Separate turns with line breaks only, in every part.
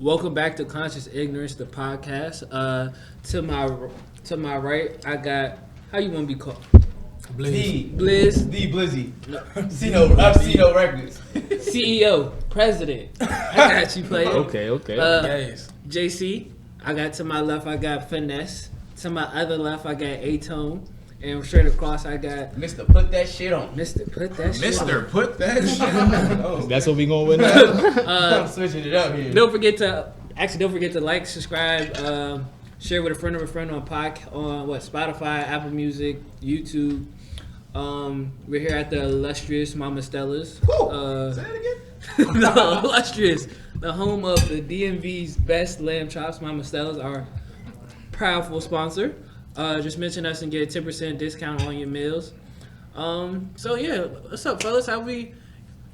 Welcome back to Conscious Ignorance, the podcast. To my right, I got, how you want to be called?
Blizz.
The Blizzy. C-No Records.
CEO, President. I got you, player.
Okay.
JC. I got to my left, I got Finesse. To my other left, I got A-Tone. And straight across, I got
Mr. Put That Shit On.
Mr. Put That Shit On.
Mr. Put That Shit on.
That's what we going with now?
I'm switching it up here.
Don't forget to like, subscribe, share with a friend of a friend on Spotify, Apple Music, YouTube. We're here at the illustrious Mama Stella's.
Say that again?
The illustrious, the home of the DMV's best lamb chops. Mama Stella's, our proudful sponsor. Just mention us and get a 10% discount on your meals. So yeah, what's up, fellas? How we?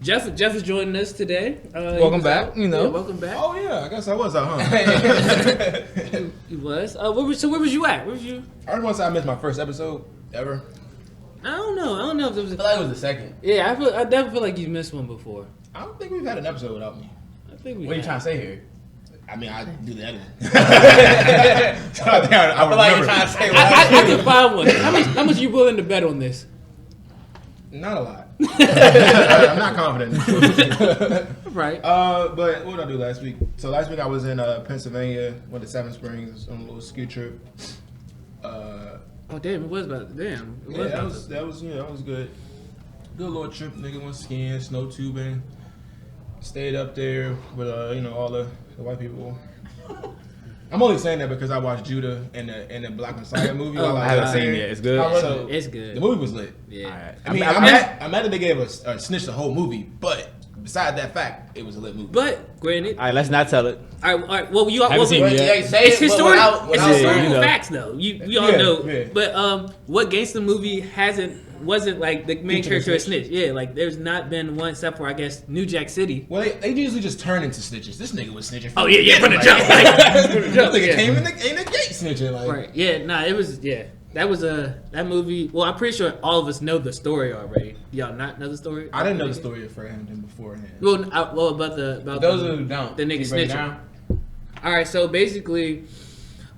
Jeff is joining us today.
Welcome back.
Welcome back.
Oh yeah, I guess I was out, huh?
He was. Where was you at? Where was you?
I just want to say I missed my first episode ever.
I don't know if it was.
I feel like it was the second.
Yeah, I definitely feel like you missed one before.
I don't think we've had an episode without me.
I think we.
What are you trying to say here?
I mean, I do the editing. So I think I
I feel like you're
remember.
trying to say
I can find one. How much you willing to bet on this?
Not a lot. I'm not confident.
Right.
But what did I do last week? So last week I was in Pennsylvania, went to Seven Springs on a little ski trip.
Oh damn! It was about damn. It
Yeah,
was
that was good. Good little trip, nigga. Went skiing, snow tubing. Stayed up there with all the white people. I'm only saying that because I watched Judah and the Black Messiah movie.
Oh,
while
I
was
haven't
out
seen
there.
it yet. It's good.
So
It's good.
the movie was lit.
Yeah.
I mean, I'm mad that they gave a snitch the whole movie, but beside that fact, it was a lit movie.
But granted,
All right, let's not tell it.
all right. Well, you all.
Haven't seen it yet.
Yeah, say
It's
it, but
historical. It's
without
historical
you know.
facts, though. We all
Yeah,
know.
yeah.
But what gangsta movie wasn't like the main
Featuring
character a
snitch.
snitch? Yeah, like there's not been one except for I guess New Jack City.
Well, they usually just turn into snitches. This nigga was snitching.
Oh yeah, from the jump.
That nigga
Yeah.
came in the gate snitching. Like,
Right. Yeah. Nah. It was. Yeah. That was that movie. Well, I'm pretty sure all of us know the story already. Y'all not know the story?
I didn't know the story of Fred Hampton beforehand.
Well, about
Those
the,
who don't.
the nigga
Can you break it
snitching.
down?
All right, so basically,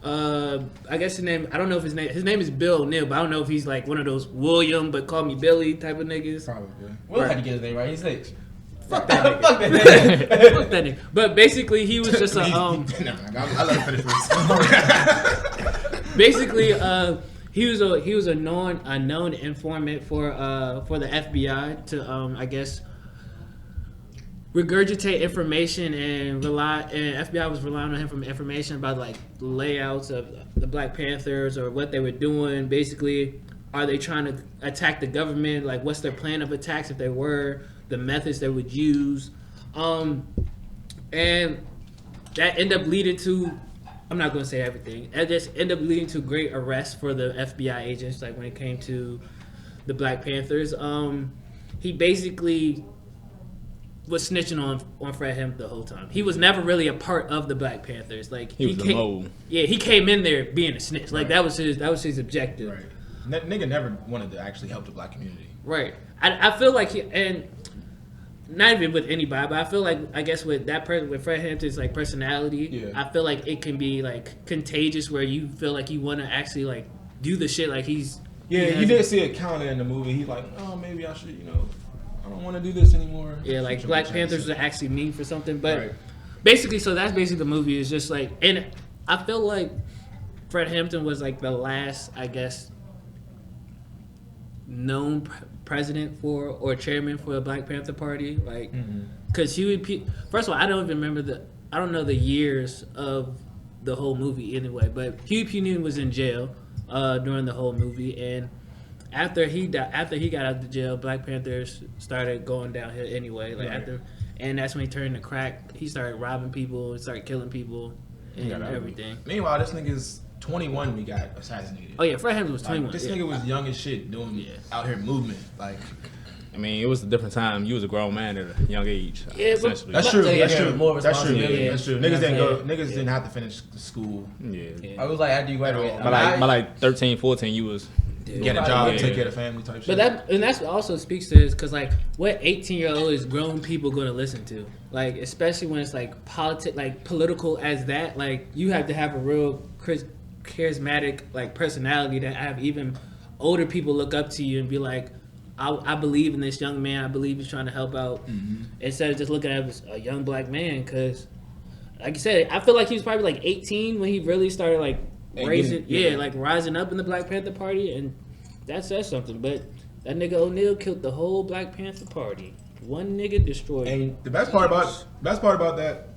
I guess his name. I don't know if his name is Bill O'Neill, but I don't know if he's like one of those William, but call me Billy type of niggas.
Probably.
Will had to get his name right. He's snitch.
Fuck that nigga.
Fuck that nigga.
Fuck that nigga. But basically, he was just a
Nah, I let him finish this.
basically he was a known informant for the FBI to I guess regurgitate information and FBI was relying on him for information about like layouts of the Black Panthers or what they were doing. Basically, are they trying to attack the government? Like, what's their plan of attacks if they were? The methods they would use, and that ended up leading to. I'm not going to say everything. It just ended up leading to great arrests for the FBI agents. Like when it came to the Black Panthers, he basically was snitching on Fred Hampton the whole time. He was never really a part of the Black Panthers. Like
He was a mole.
Yeah, he came in there being a snitch. Like that was his objective.
Right. Nigga never wanted to actually help the Black community.
Right. I feel like and not even with anybody, but I feel like I guess with that person, with Fred Hampton's like personality,
Yeah.
I feel like it can be like contagious where you feel like you want to actually like do the shit like he's.
Yeah, you did see it counter in the movie. He's like, oh, maybe I should, I don't want to do this anymore.
Yeah, like Black Panthers are actually mean for something, but
Right.
basically, so that's basically the movie is just like, and I feel like Fred Hampton was like the last, I guess, known president for or chairman for the Black Panther Party, like, because Huey P. First of all, I don't even remember I don't know the years of the whole movie anyway, but Huey P. Newton was in jail during the whole movie, and after he got out of the jail, Black Panthers started going downhill anyway. Like and that's when he turned to crack. He started robbing people, started killing people, and everything.
Meanwhile, this nigga's 21 when he got assassinated.
Oh yeah, Fred Hampton was 21.
Like, this nigga was young as shit doing out here movement. Like,
I mean, it was a different time. You was a grown man at a young age.
Yeah, but-
essentially.
that's true.
Yeah,
That's
yeah,
true.
more
That's true.
responsibility.
That's true.
You
Niggas
know
didn't
what
go.
I'm
Niggas
saying?
didn't have to finish the school.
yeah.
I was like, after you graduated.
By like 13, 14, you was
get a job, take care of the family type shit.
But that's also speaks to this because like what 18-year-old is grown people going to listen to? Like especially when it's like political as that. Like you have to have a real charismatic like personality to have even older people look up to you and be like, I believe in this young man. I believe he's trying to help out instead of just looking at a young black man. Because like you said, I feel like he was probably like 18 when he really started like rising up in the Black Panther Party, and that says something. But that nigga O'Neal killed the whole Black Panther Party. One nigga destroyed.
And the best part about that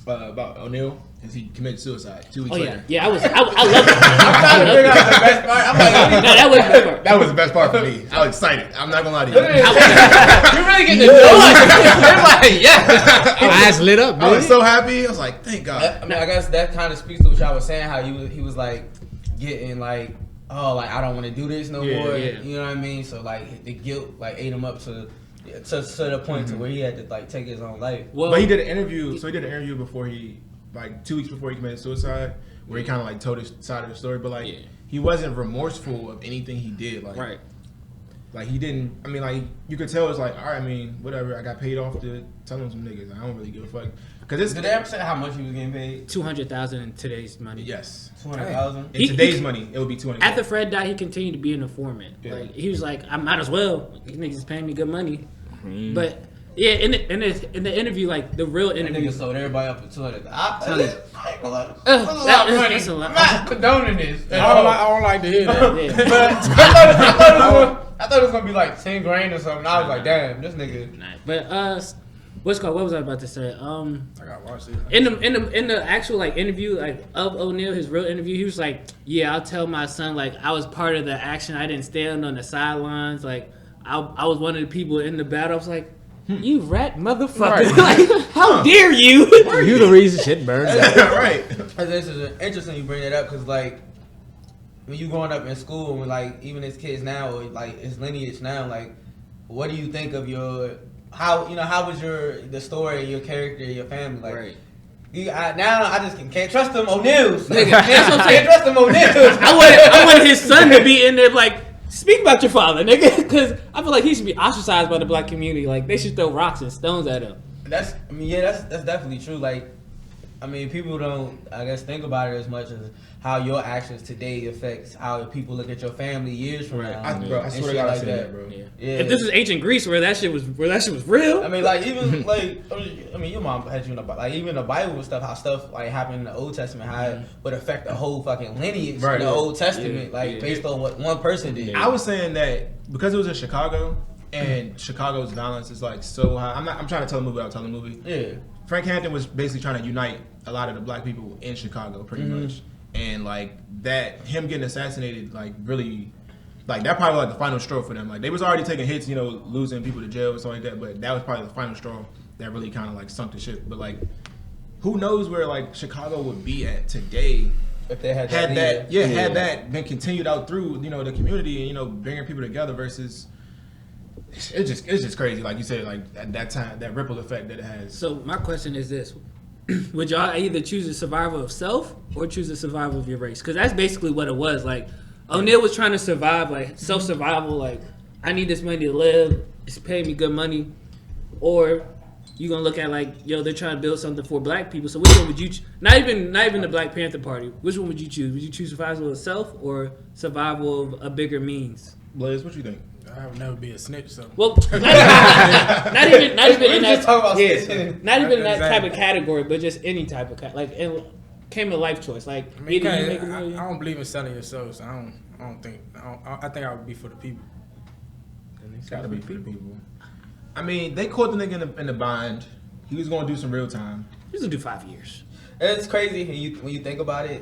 about O'Neal is he committed suicide 2 weeks later.
Yeah, I love it. I'm
trying to figure out the best part. I'm like,
no, that was the best part.
That was the best part for me. I was excited. I'm not gonna lie to you.
You're really getting the They're like, yeah.
Eyes lit up,
I
dude.
was so happy. I was like, thank God.
I mean, I guess that kind of speaks to what y'all was saying. How he was like getting like, oh, like I don't want to do this no more.
Yeah.
You know what I mean? So like the guilt like ate him up to the point to where he had to like take his own life.
Well,
But he did an interview. So he did an interview before he, like 2 weeks before he committed suicide, where he kind of like told his side of the story. But like he wasn't remorseful of anything he did. Like,
right.
Like he didn't. I mean, like you could tell it's like, all right. I mean, whatever. I got paid off to tell him some niggas. I don't really give a fuck. Cause it's
Did they ever say how much he was getting paid?
$200,000 in today's money.
yes.
200,000.
In today's money, it would be 200.
After Fred died, he continued to be an informant.
Yeah.
Like he was like, I might as well. These niggas is paying me good money.
Mm.
But yeah, in the interview, like the real
That
interview.
nigga sold everybody up for 200,000.
Tell you.
I ain't gonna lie.
That's a lot.
I'm not condoning this.
I don't like to hear that.
Yeah.
But I thought it was gonna be like 10 grand or something. I was like, damn, this nigga.
But what's called? What was I about to say?
I gotta watch this.
In the actual like interview like of O'Neal, his real interview, he was like, yeah, I'll tell my son like I was part of the action. I didn't stand on the sidelines. Like I was one of the people in the battle. I was like, you rat motherfucker! Like, how dare you?
You the reason shit burns out.
Right.
This is interesting you bring that up because like when you growing up in school and like even as kids now or like his lineage now, like what do you think of your how was the story of your character, your family, like
Right.
now I just can't trust them O'Neals.
Nigga, that's what I'm saying.
Can't trust them O'Neals.
I wanted his son to be in there like, speak about your father, nigga, because I feel like he should be ostracized by the black community. Like they should throw rocks and stones at him.
That's definitely true. Like, I mean, people don't, I guess, think about it as much as how your actions today affects how people look at your family years from now.
I swear
and
to
shit
God, I
like
said that, bro.
Yeah.
Yeah.
If this was ancient Greece where that shit was real.
I mean, like even like I mean, your mom had you in the like even the Bible and stuff. How stuff like happened in the Old Testament, how it would affect the whole fucking lineage
Right.
in the Old Testament,
Yeah.
like
Yeah.
based on what one person did.
I was saying that because it was in Chicago and Chicago's violence is like so high. I'm trying to tell a movie without telling a movie.
Yeah.
Frank Hampton was basically trying to unite a lot of the black people in Chicago, pretty much. And like that, him getting assassinated, like really, like that probably like the final straw for them. Like they was already taking hits, losing people to jail and stuff like that. But that was probably the final straw that really kind of like sunk the ship. But like, who knows where like Chicago would be at today
If they had
had
that,
had that been continued out through the community and bringing people together versus. It's just crazy, like you said, like at that time, that ripple effect that it has.
So my question is this: would y'all either choose the survival of self or choose the survival of your race? Because that's basically what it was. Like O'Neal was trying to survive, like self-survival. Like I need this money to live. It's paying me good money, or you gonna look at like they're trying to build something for black people. So which one would you? Not even the Black Panther Party. Which one would you choose? Would you choose survival of self or survival of a bigger means?
Blaze, what you think?
I would never be a snitch, so.
Well, not even in
just
that.
talking about
Yeah,
snitching.
not even in that type
Exactly.
of category, but just any type of like it came a life choice. Like
I mean,
either you make a
I
million.
don't believe in selling yourself, so I think I would be for the people.
It's gotta be for the people. I mean, they caught the nigga in the bind. He was gonna do some real time.
He's gonna do 5 years.
It's crazy when you think about it.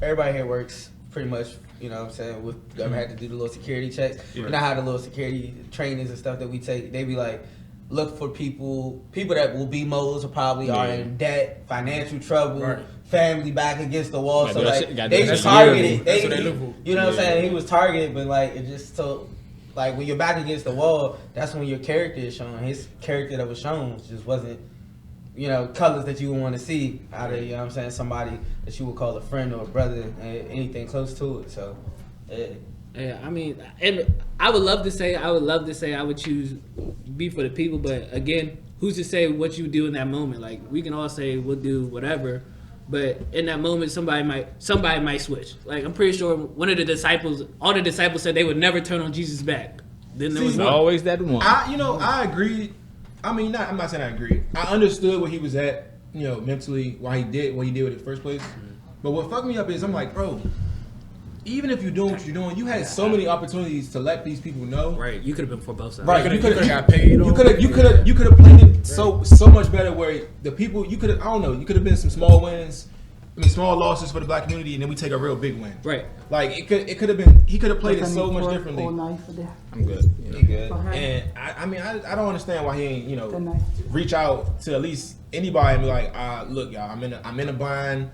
Everybody here works pretty much, you know what I'm saying, with government had to do the little security checks.
Yeah.
You know how the little security trainings and stuff that we take, they be like, look for people that will be moles or probably are in debt, financial trouble,
Right.
family back against the wall.
Gotta
So
do that
like
shit- gotta
they
do that
was
shit
targeted.
yearly.
That's what they look for.
You know what I'm saying? He was targeted, but like it just so like when you're back against the wall, that's when your character is shown. His character that was shown just wasn't, colors that you would want to see out of, somebody that you would call a friend or a brother, anything close to it. So,
Yeah, I mean, and I would love to say I would choose be for the people, but again, who's to say what you do in that moment? Like we can all say we'll do whatever, but in that moment, somebody might switch. Like I'm pretty sure one of the disciples, all the disciples said they would never turn on Jesus' back. Then there was one.
Always that one.
I agree. I mean, I'm not saying I agree. I understood where he was at, mentally, why he did what he did with it in the first place. But what fucked me up is I'm like, bro, even if you're doing what you're doing, you had so many opportunities to let these people know.
Right, you could have been for both sides.
Right,
You could have got paid.
You could have played it so much better. Where the people you could have, I don't know, you could have been some small wins. Small losses for the black community, and then we take a real big win.
Right.
Like it could have been. He could have played it so much differently.
I'm good.
He good.
And I don't understand why he ain't reach out to at least anybody and be like, look, y'all, I'm in a bind.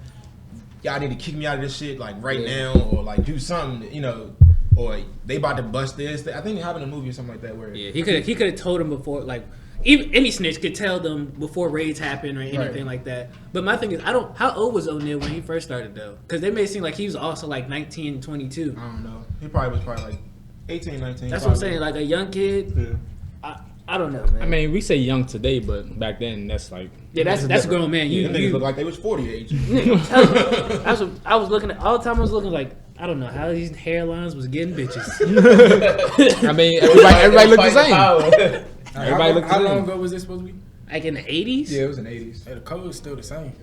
Y'all need to kick me out of this shit like right now, or like do something, or they about to bust this. I think they're having a movie or something like that where
he could have told them before, like. Even any snitch could tell them before raids happen or anything like that. But my thing is, how old was O'Neal when he first started though? Because they made it seem like he was also like 19, 22.
I don't know. He probably was like 18, 19.
That's what I'm saying. Like a young kid.
Yeah.
I don't know, man.
I mean, we say young today, but back then that's like
that's a grown man.
Them niggas look like they was 40 age.
That's what I was looking at all the time. I was looking like I don't know how these hairlines was getting bitches.
I mean, everybody looked the same. Everybody looked the
How
same.
long ago was this supposed to be?
Like in the 80s?
Yeah, it was in the 80s.
Hey, the code's still the same.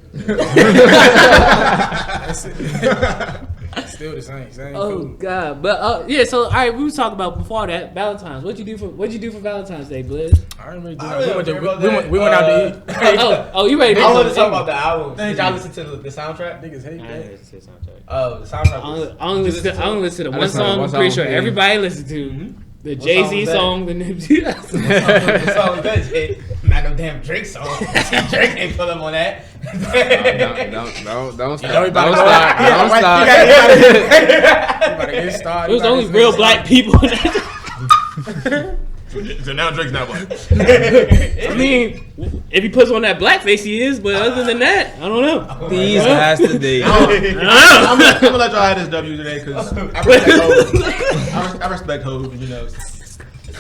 Still the same.
Oh
code.
God! But yeah, so all right, we was talking about before that Valentine's. What'd you do for Valentine's Day, Blizz?
I don't really
I really
do
don't care about
we
that.
went out to eat.
Oh, you ready to
I want to talk about the album. Did y'all listen to the soundtrack?
Niggas hate that.
Oh, the soundtrack.
I only listen to the one
listened to
song.
one
I'm pretty
song,
sure
yeah.
everybody listens to the Jay-Z
song was
song, the Nipsey.
The song was good, Jay. Not no damn Drake song. Drake ain't pull up on that.
Don't stop.
Everybody
Don't
know
stop.
that.
Don't stop.
You about to get started.
It was only real black people. In that.
So now Drake's not black.
I mean, if he puts on that blackface, he is. But other than that, I don't know.
These guys today.
I'm gonna let y'all have this W today because I respect Hov.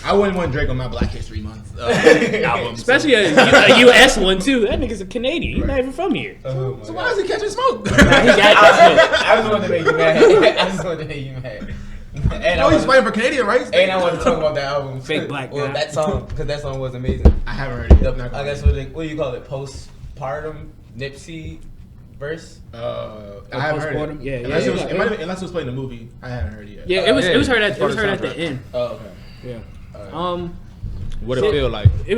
I wouldn't want Drake on my Black History Month album.
Especially a U.S. one too. That nigga's a Canadian. He's not even from here.
So why is he catching smoke?
He got that
I just wanted to make you mad. And
Oh, he's fighting for Canadian rights.
And I want to talk about that album.
Fake black
Well,
guy.
that song, because that song was amazing.
I haven't heard it.
I guess what do you call it? Postpartum Nipsey verse?
I haven't heard
Postpartum?
it.
Yeah,
Unless
yeah.
it was, it might have, unless it was playing the movie, I haven't heard it yet.
Yeah, it was heard
Part of the
at the
soundtrack.
end.
Oh, okay.
Yeah.
Alright.
What it feel like?
It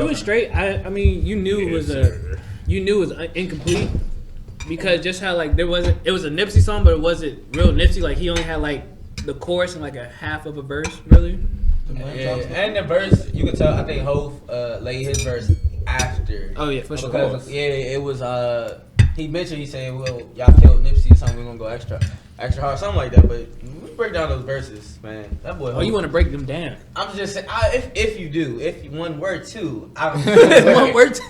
was straight. I mean, you knew it was incomplete because just how like it was a Nipsey song, but it wasn't real Nipsey. Like he only had like the chorus and like a half of a verse, really.
Yeah, and the verse, you could tell. I think Hov laid his verse after.
Oh yeah, for sure.
Because it was he mentioned, he said, well, y'all killed Nipsey, so we're gonna go extra hard, something like that. But we break down those verses, man. That boy.
Oh, you want to break them down?
I'm just saying, if you do, if one word too, I
One word too.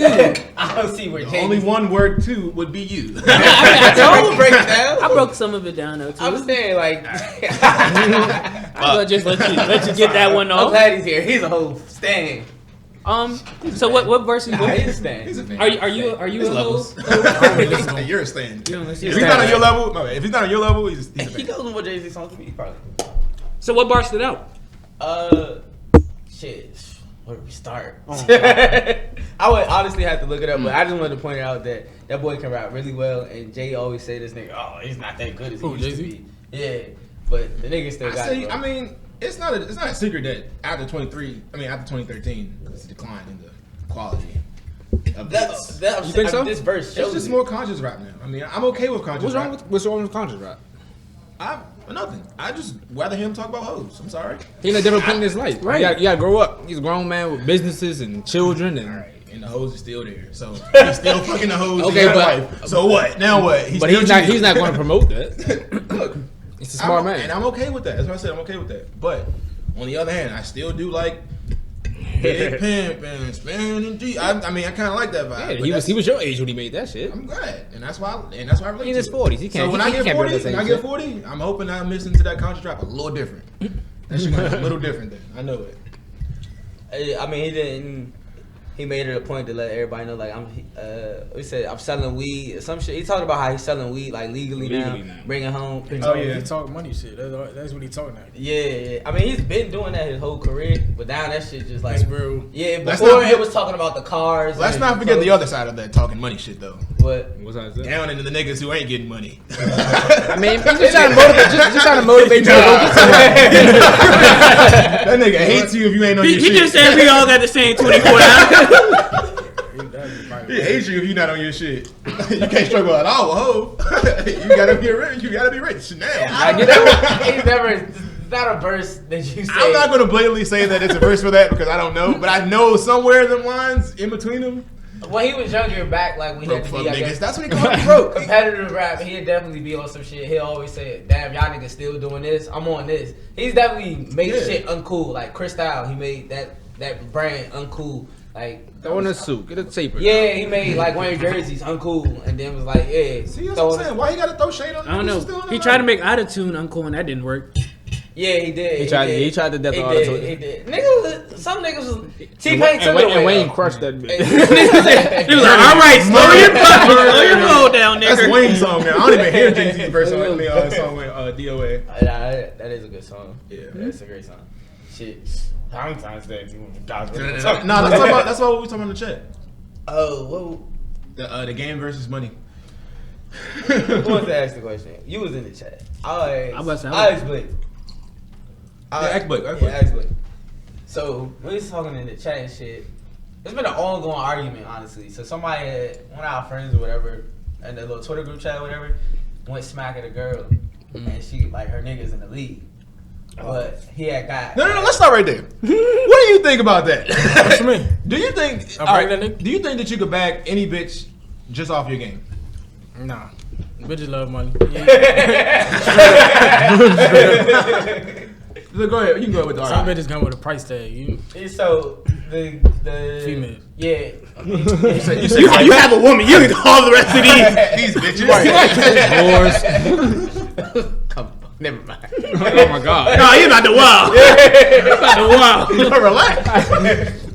I don't see where
Only one word too would be you.
I don't break it down.
I broke some of it down though too.
I'm saying like,
I'm gonna just let you get that one
I'm
off.
glad he's here. He's a whole stand.
So what verse is
Nah, he's a stand.
He's a fan.
Are you
His
a
levels.
hoe?
You're a stand.
You don't listen
If
to
he's
that.
not on your level, no. If he's not on your level, he's a
He
fan.
goes with more Jay-Z songs to me, probably.
So what bar stood out?
Shit. Where do we start?
Oh,
I would honestly have to look it up, but I just wanted to point out that boy can rap really well, and Jay always say this nigga, oh, he's not that good as he
Who,
used to
Jay-Z?
be. Yeah, but the nigga still got it. Bro.
I mean, it's not a secret that after 2013, it's a decline in the quality of
That's
You think so?
This verse
It's
shows
just
it.
more conscious rap now. I mean, I'm okay with conscious rap.
What's wrong with conscious rap?
Nothing. I just rather him talk about hoes. I'm sorry.
He's in a different point in his life.
Right.
You gotta grow up. He's a grown man with businesses and children and.
All right, and the hoes are still there, so he's still fucking the hoes.
Okay,
in his
but-
life. So what? Now what?
But he's not going to promote that.
Look,
He's a smart
and
man.
I'm okay with that. That's what I said. I'm okay with that. But on the other hand, I still do like big pimp and spinning G. I mean, I kind of like that vibe.
Yeah, he was your age when he made that shit.
I'm glad, and that's why I relate.
He's in his
to it.
40s. He can't.
So when
he
I get
can't
40,
build that
when I
same
get 40, I'm hoping I'm listening to that conscious rap a little different. That shit gonna be a little different then. I know it.
I mean, he didn't. He made it a point to let everybody know, like, he said, I'm selling weed, some shit. He talked about how he's selling weed, like, legally now, bringing home.
He talk money shit. That's what he talking about.
Yeah. I mean, he's been doing that his whole career, but now that shit just, like,
that's real.
Yeah, before it was talking about the cars.
Let's not forget the other side of that talking money shit, though.
What?
What's that?
Down into the niggas who ain't getting money.
I mean, just trying to motivate you to go get
That nigga hates you if you ain't on your shit.
He just said we all got the same 24 hours.
He hates you if you're not on your shit. You can't struggle at all, ho. You gotta be rich. You gotta be rich now.
I get that. He's never. It's not a verse that you say.
I'm not gonna blatantly say that it's a verse for that because I don't know, but I know somewhere in the lines in between them.
When he was younger, back like we had to be, I guess,
that's what he called me broke.
competitive rap, he'd definitely be on some shit. He'll always say, "Damn, y'all niggas still doing this. I'm on this." He's definitely made shit uncool. Like Chris Style, he made that brand uncool. Like
Throw in a suit, get a taper.
Yeah, he made like wearing jerseys uncool, and then was like, "Yeah."
See, that's what I'm saying. Why you gotta throw shade on?
I don't know. He tried to make autotune uncool and that didn't work.
Yeah, he did.
He tried to death auto.
He did. Niggas, some niggas was T-Pain took it away.
And Wayne crushed that bitch.
He was like, "All right, slow your roll down, nigga."
That's Wayne's song now. I don't even hear Jay-Z's verse on song with DOA.
That is a good song.
Yeah,
that's a great song. Shit. Valentine's Day.
No, that's what we were talking about in the chat.
Oh, whoa.
The game versus money.
Who wants to ask the question? You was in the chat. I explain.
Ask Blake.
Ask Blake. So we was talking in the chat and shit. It's been an ongoing argument, honestly. So somebody, one of our friends or whatever, in the little Twitter group chat or whatever, went smack at a girl, and she like her niggas in the league. But he had got
No. Let's start right there. What do you think about that?
What you mean?
Do you think? Do you think that you could bag any bitch just off your game?
Nah. Bitches love money.
So go ahead. You can go with the
Some bitches come with a price tag.
So the
female.
Yeah.
You have a woman. You can call the rest of
these bitches.
Come on. Never mind.
Oh my god.
No, you're about to wow. You're about to wow.
Relax.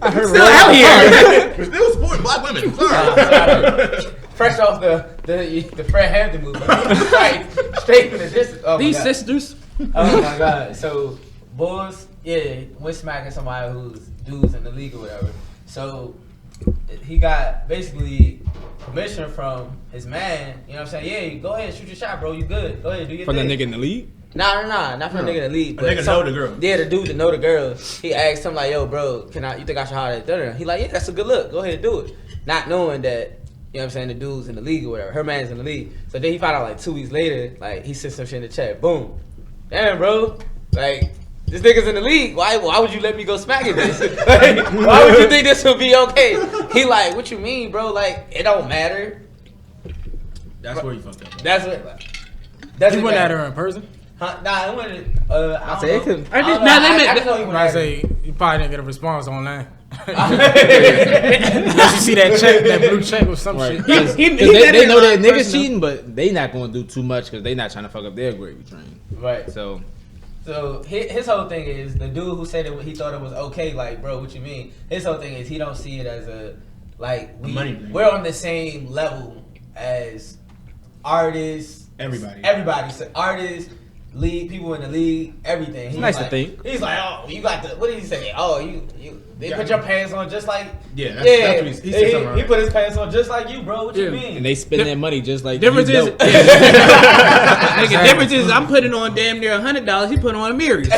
I heard still out here.
We're still supporting black women. Sorry.
Fresh off the Fred Hampton movie. Right. Straight from the distance. Oh
These sisters.
Oh my god. So Bulls, went smacking somebody who's dudes in the league or whatever. So he got basically permission from his man, you know what I'm saying? Yeah, go ahead, shoot your shot, bro. You good. Go ahead, do your
From
thing.
the nigga in the league?
Nah, not from the nigga in the league.
The nigga know the girl.
Yeah, the dude that know the girl. He asked him like, "Yo, bro, you think I should holler at her?" He like, "Yeah, that's a good look. Go ahead and do it." Not knowing that, you know what I'm saying, the dude's in the league or whatever. Her man's in the league. So then he found out like 2 weeks later, like he sent some shit in the chat. Boom. Damn, bro. Like, this nigga's in the league. Why would you let me go smacking this? Like, why would you think this would be okay? He like, what you mean, bro? Like, it don't matter.
That's where you fucked up.
That's what.
You went at her in person?
Huh? Nah, it wasn't. I
say it could.
I just know he went
I
at her.
say you probably didn't get a response online. Unless you see that check, that blue check or some shit.
They know that niggas cheating, but they not gonna do too much because they not trying to fuck up their gravy train.
Right.
So
his whole thing is the dude who said it, he thought it was okay. Like, bro, what you mean? His whole thing is he don't see it as a like we're on the same level as artists. Everybody. So artists, league people in the league, everything. He's
nice
like,
to think.
He's like, oh, you got the. What did he say? Oh, they put your pants on just like.
Yeah, that's what he said.
He put his pants on just like you, bro. What you mean?
And they spend their money just like
difference
you.
Nigga, difference is I'm putting on damn near $100. He put on a mirror. So,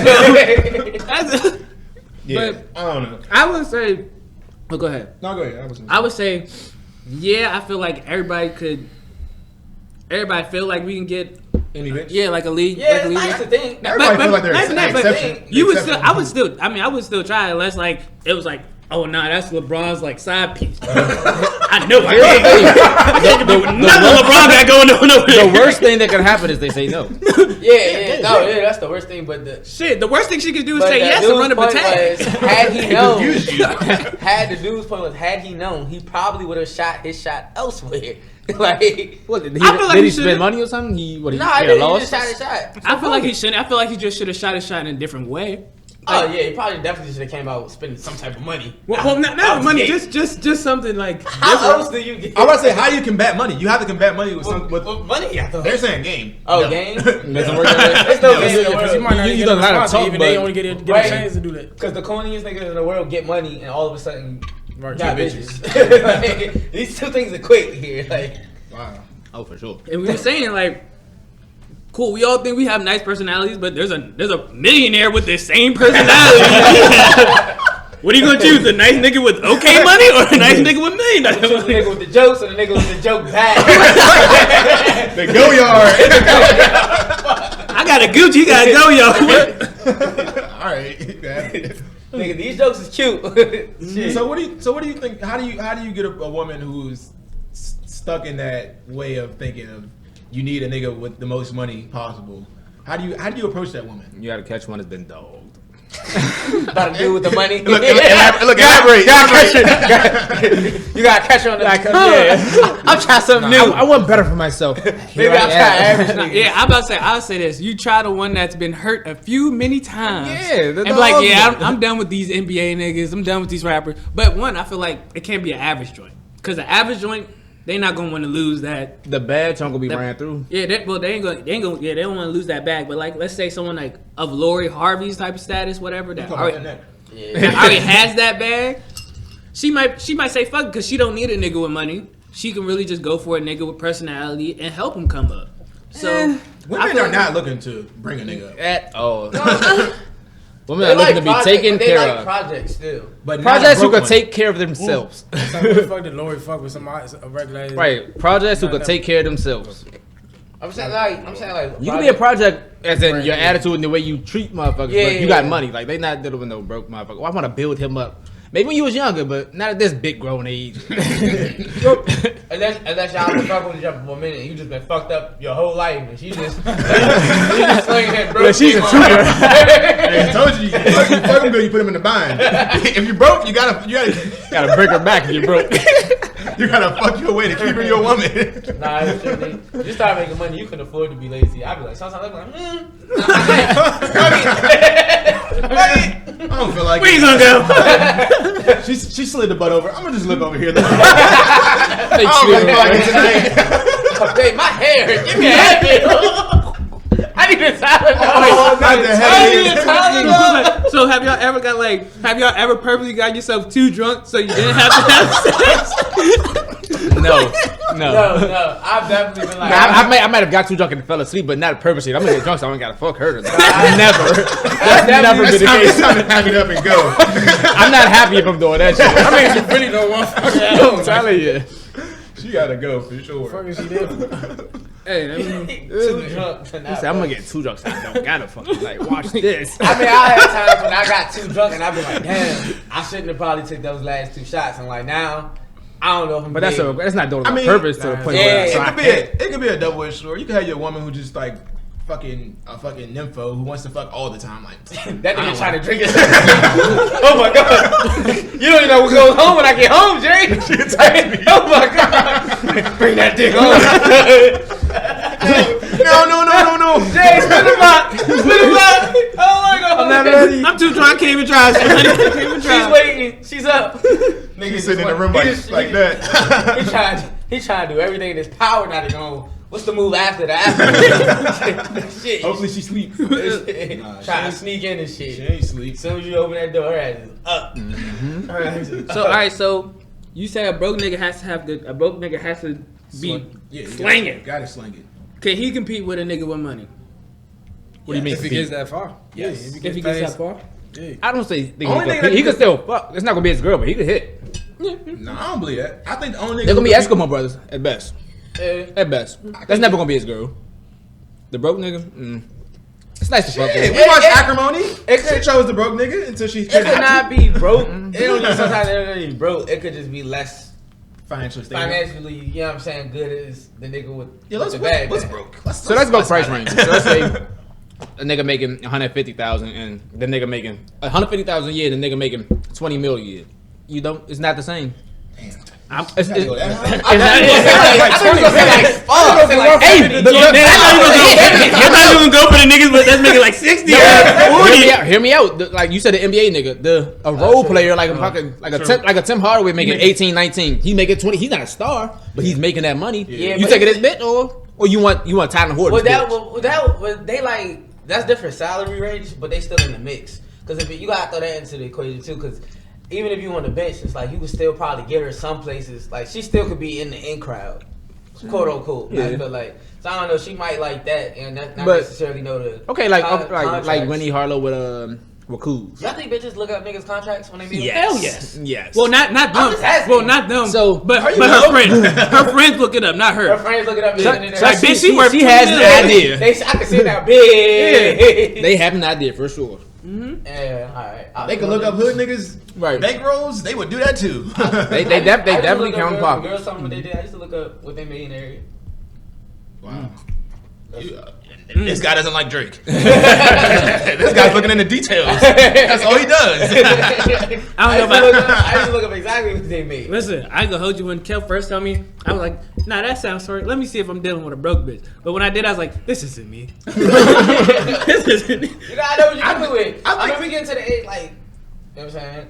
yeah,
but
I don't know.
I would say. Oh, go ahead.
No, go ahead.
I would say, yeah, I feel like everybody feel like we can get
any bitch.
Yeah, like a league.
Yeah,
like a
it's
league.
nice to think.
Everybody feel like they're an exception.
I would still try unless like it was like Oh nah, that's LeBron's like side piece. I know. Nothing LeBron got going on over there.
The worst thing that can happen is they say no.
Yeah, that's the worst thing. But
the worst thing she could do is say yes and run up a tag.
Had he known, had the dude's point was, had he known, he probably would have shot his shot elsewhere. Like,
What did
like
he spend money or something? He
I didn't. He just shot his shot.
I feel like he shouldn't. I feel like he just should have shot his shot in a different way.
Oh yeah, he probably definitely should have came out spending some type of money.
Well, not money, just something like.
How else do you get?
I want to say, how you combat money? You have to combat money with some with
money. I thought
they're saying game.
Oh,
No.
game.
doesn't work that way.
It's no game in the
Because you might
world.
not
You
get
don't
a
know how to
response,
talk,
even they
but-
only get a
Right.
chance to do that.
Because the corniest niggas in the world get money and all of a sudden
Right,
got
two
bitches. Like, these two things equate here. Like,
Wow.
Oh, for sure.
And we were saying like, cool. We all think we have nice personalities, but there's a millionaire with the same personality. What are you gonna choose? A nice nigga with okay money or a nice nigga with $1 million
the
money?
nigga with the jokes or the nigga with the joke bag.
The go yard.
I got a Gucci, you got a go yo.
All right.
Nigga, these jokes is cute. Shit.
So what do you think? How do you get a woman who's stuck in that way of thinking of you need a nigga with the most money possible? How do you approach that woman?
You gotta catch one that's been dogged.
About to do with the money.
Look, elaborate.
You gotta catch her on the.
I'll try something new.
I want better for myself.
Maybe I'll try average niggas.
Yeah, I'll say this. You try the one that's been hurt many times.
Yeah,
and be like, yeah, I'm done with these NBA niggas. I'm done with these rappers. But one, I feel like it can't be an average joint. Because the average joint, they not gonna want to lose that.
The bad chunk will be ran through.
Yeah, they ain't gonna. They don't want to lose that bag. But like, let's say someone like of Lori Harvey's type of status, whatever that already has that bag. She might say fuck because she don't need a nigga with money. She can really just go for a nigga with personality and help him come up. So
Women are not looking to bring a nigga up.
At all. Women are looking to be taken care of.
Projects still.
But
Projects who could take care of themselves.
Fuck did Lori fuck with somebody, a regular.
Right. Projects who could take care of themselves.
I'm saying like.
You can be a project as in your attitude and the way you treat motherfuckers,
Yeah,
but you
yeah,
got
yeah.
money. Like, they not dealing with no broke motherfucker. Well, I want to build him up. Maybe when you was younger, but not at this big grown age.
Unless y'all been fucking with each other for a minute, you just been fucked up your whole life, and she just slinging that broke.
But she's a
dick on
trooper.
I told you, if you fuck him good, you put him in the bind. If you broke, you gotta
Gotta break her back if you broke.
you gotta fuck your way to keep her your woman.
Nah, it's true, nigga. You start making money, you can afford to be lazy. I be like, sometimes I be like,
I don't feel like
where you
it.
gonna go?
She slid the butt over. I'm gonna just live over here.
They
I don't
cheating.
feel like it tonight.
Hey, my hair, give me a haircut. I need a Tylenol.
Oh, not the
I need a
head.
Tylenol.
So have y'all ever purposely got yourself too drunk so you didn't have to have sex?
No.
No, I've definitely been like,
I might have got too drunk and fell asleep, but not purposely. I'm gonna get drunk, so I don't gotta fuck her. Never. That's never been the
It's
case.
time to pack it up and go.
I'm not happy if I'm doing that shit.
I mean, she really don't want fuck at all.
I'm telling you.
She gotta go for sure.
Fuck is she there?
Hey, I mean,
too drunk to
He
not.
said, I'm gonna get too drunk, so I don't gotta fucking like watch this.
I mean, I had times when I got too drunk and I'd be like, damn, I shouldn't have probably took those last 2 shots. And like now, I don't know if I'm.
But that's not doing it
I
on
mean,
purpose to the point
yeah,
where
it could be a double-edged sword. You could have your woman who just like fucking nympho who wants to fuck all the time. Like
that nigga trying to drink it. Oh my god! You don't even know what goes home when I get home, Jay. Oh my god! Bring that dick home.
no.
Jay, spin him out. Oh my god!
I'm not ready.
I'm too drunk. I can't even try.
She's waiting. She's up. Nigga
She's sitting in the room like that.
He trying to do everything in his power not to go. What's the move after that? Shit.
Hopefully she sleep.
Trying to sneak in and shit.
She ain't sleep.
As soon as you open that door, her ass is up. Her ass is
So
up.
all right, so you say a broke nigga has to be slanging.
Gotta slang it.
Can he compete with a nigga with money?
What do you mean?
If he gets that far.
Yes.
Yeah,
If he gets that far?
I don't say
Only thing
he could still fuck. It's not gonna be his girl, but he could hit.
No, I don't believe that. I think the only
They're gonna be Eskimo brothers at best.
Eh,
At best. That's never gonna be his girl. The broke nigga. It's nice to fuck
Hey,
with.
we watched Acrimony.
It
She
could,
chose the broke nigga until she
it could not be broke. It don't just sometimes it don't be broke. It could just be less
financially stable.
financially, you know what I'm saying, good as the nigga with,
Yeah,
with the bag.
let's broke.
So let's go price range. So let's say a nigga making 150,000 and the nigga making 150,000 a year, and the nigga making 20 mil a year. You don't. It's not the same.
Damn.
It's
Gotta go
not.
that high.
Hey,
You thought you was gonna go for the niggas, but that's making like 60 or 40.
Hear me out. Like you said, the NBA nigga, a role player like a fucking like a Tim Hardaway making 18, 19. He making 20. He's not a star, but he's making that money.
Yeah,
you
but
taking this bit or you want Tyler Horton?
They like, that's different salary range, but they still in the mix. Because if you gotta throw that into the equation too, because even if you on the bench, it's like you could still probably get her some places. Like she still could be in the in crowd, quote unquote.
Yeah.
I feel like, so I don't know. She might like that, and not
But-
necessarily know the
like
contracts.
Winnie Harlow with Kuz.
Y'all think bitches look up niggas' contracts when they meet?
Hell yes.
Yes.
Well, not
I'm
them.
just asking.
Well, not them.
So-
but
Are you
her
know?
friends. Her friends look it up, not
Her
her.
friends look it up.
So-
and then
so
they're like,
bitch, she worth
she has an
20
idea.
I can see that big.
They have an idea for sure.
Yeah, all right.
They could look up hood niggas
Right.
bankrolls. They would do that too.
They definitely count
girls,
pockets.
girls, something what they did. I used to look up what they made in the area.
Wow. This guy doesn't like Drake. This guy's looking in the details. That's all he does.
I don't know about.
I used to look up exactly what they made.
Listen, I ain't gonna hold you when Kel first told me. I was like, nah, that sounds sorry. Let me see if I'm dealing with a broke bitch. But when I did, I was like, this isn't me. This isn't me.
You gotta know what you're dealing with.
I
I
think-
mean, we get to the age like, you know what I'm saying?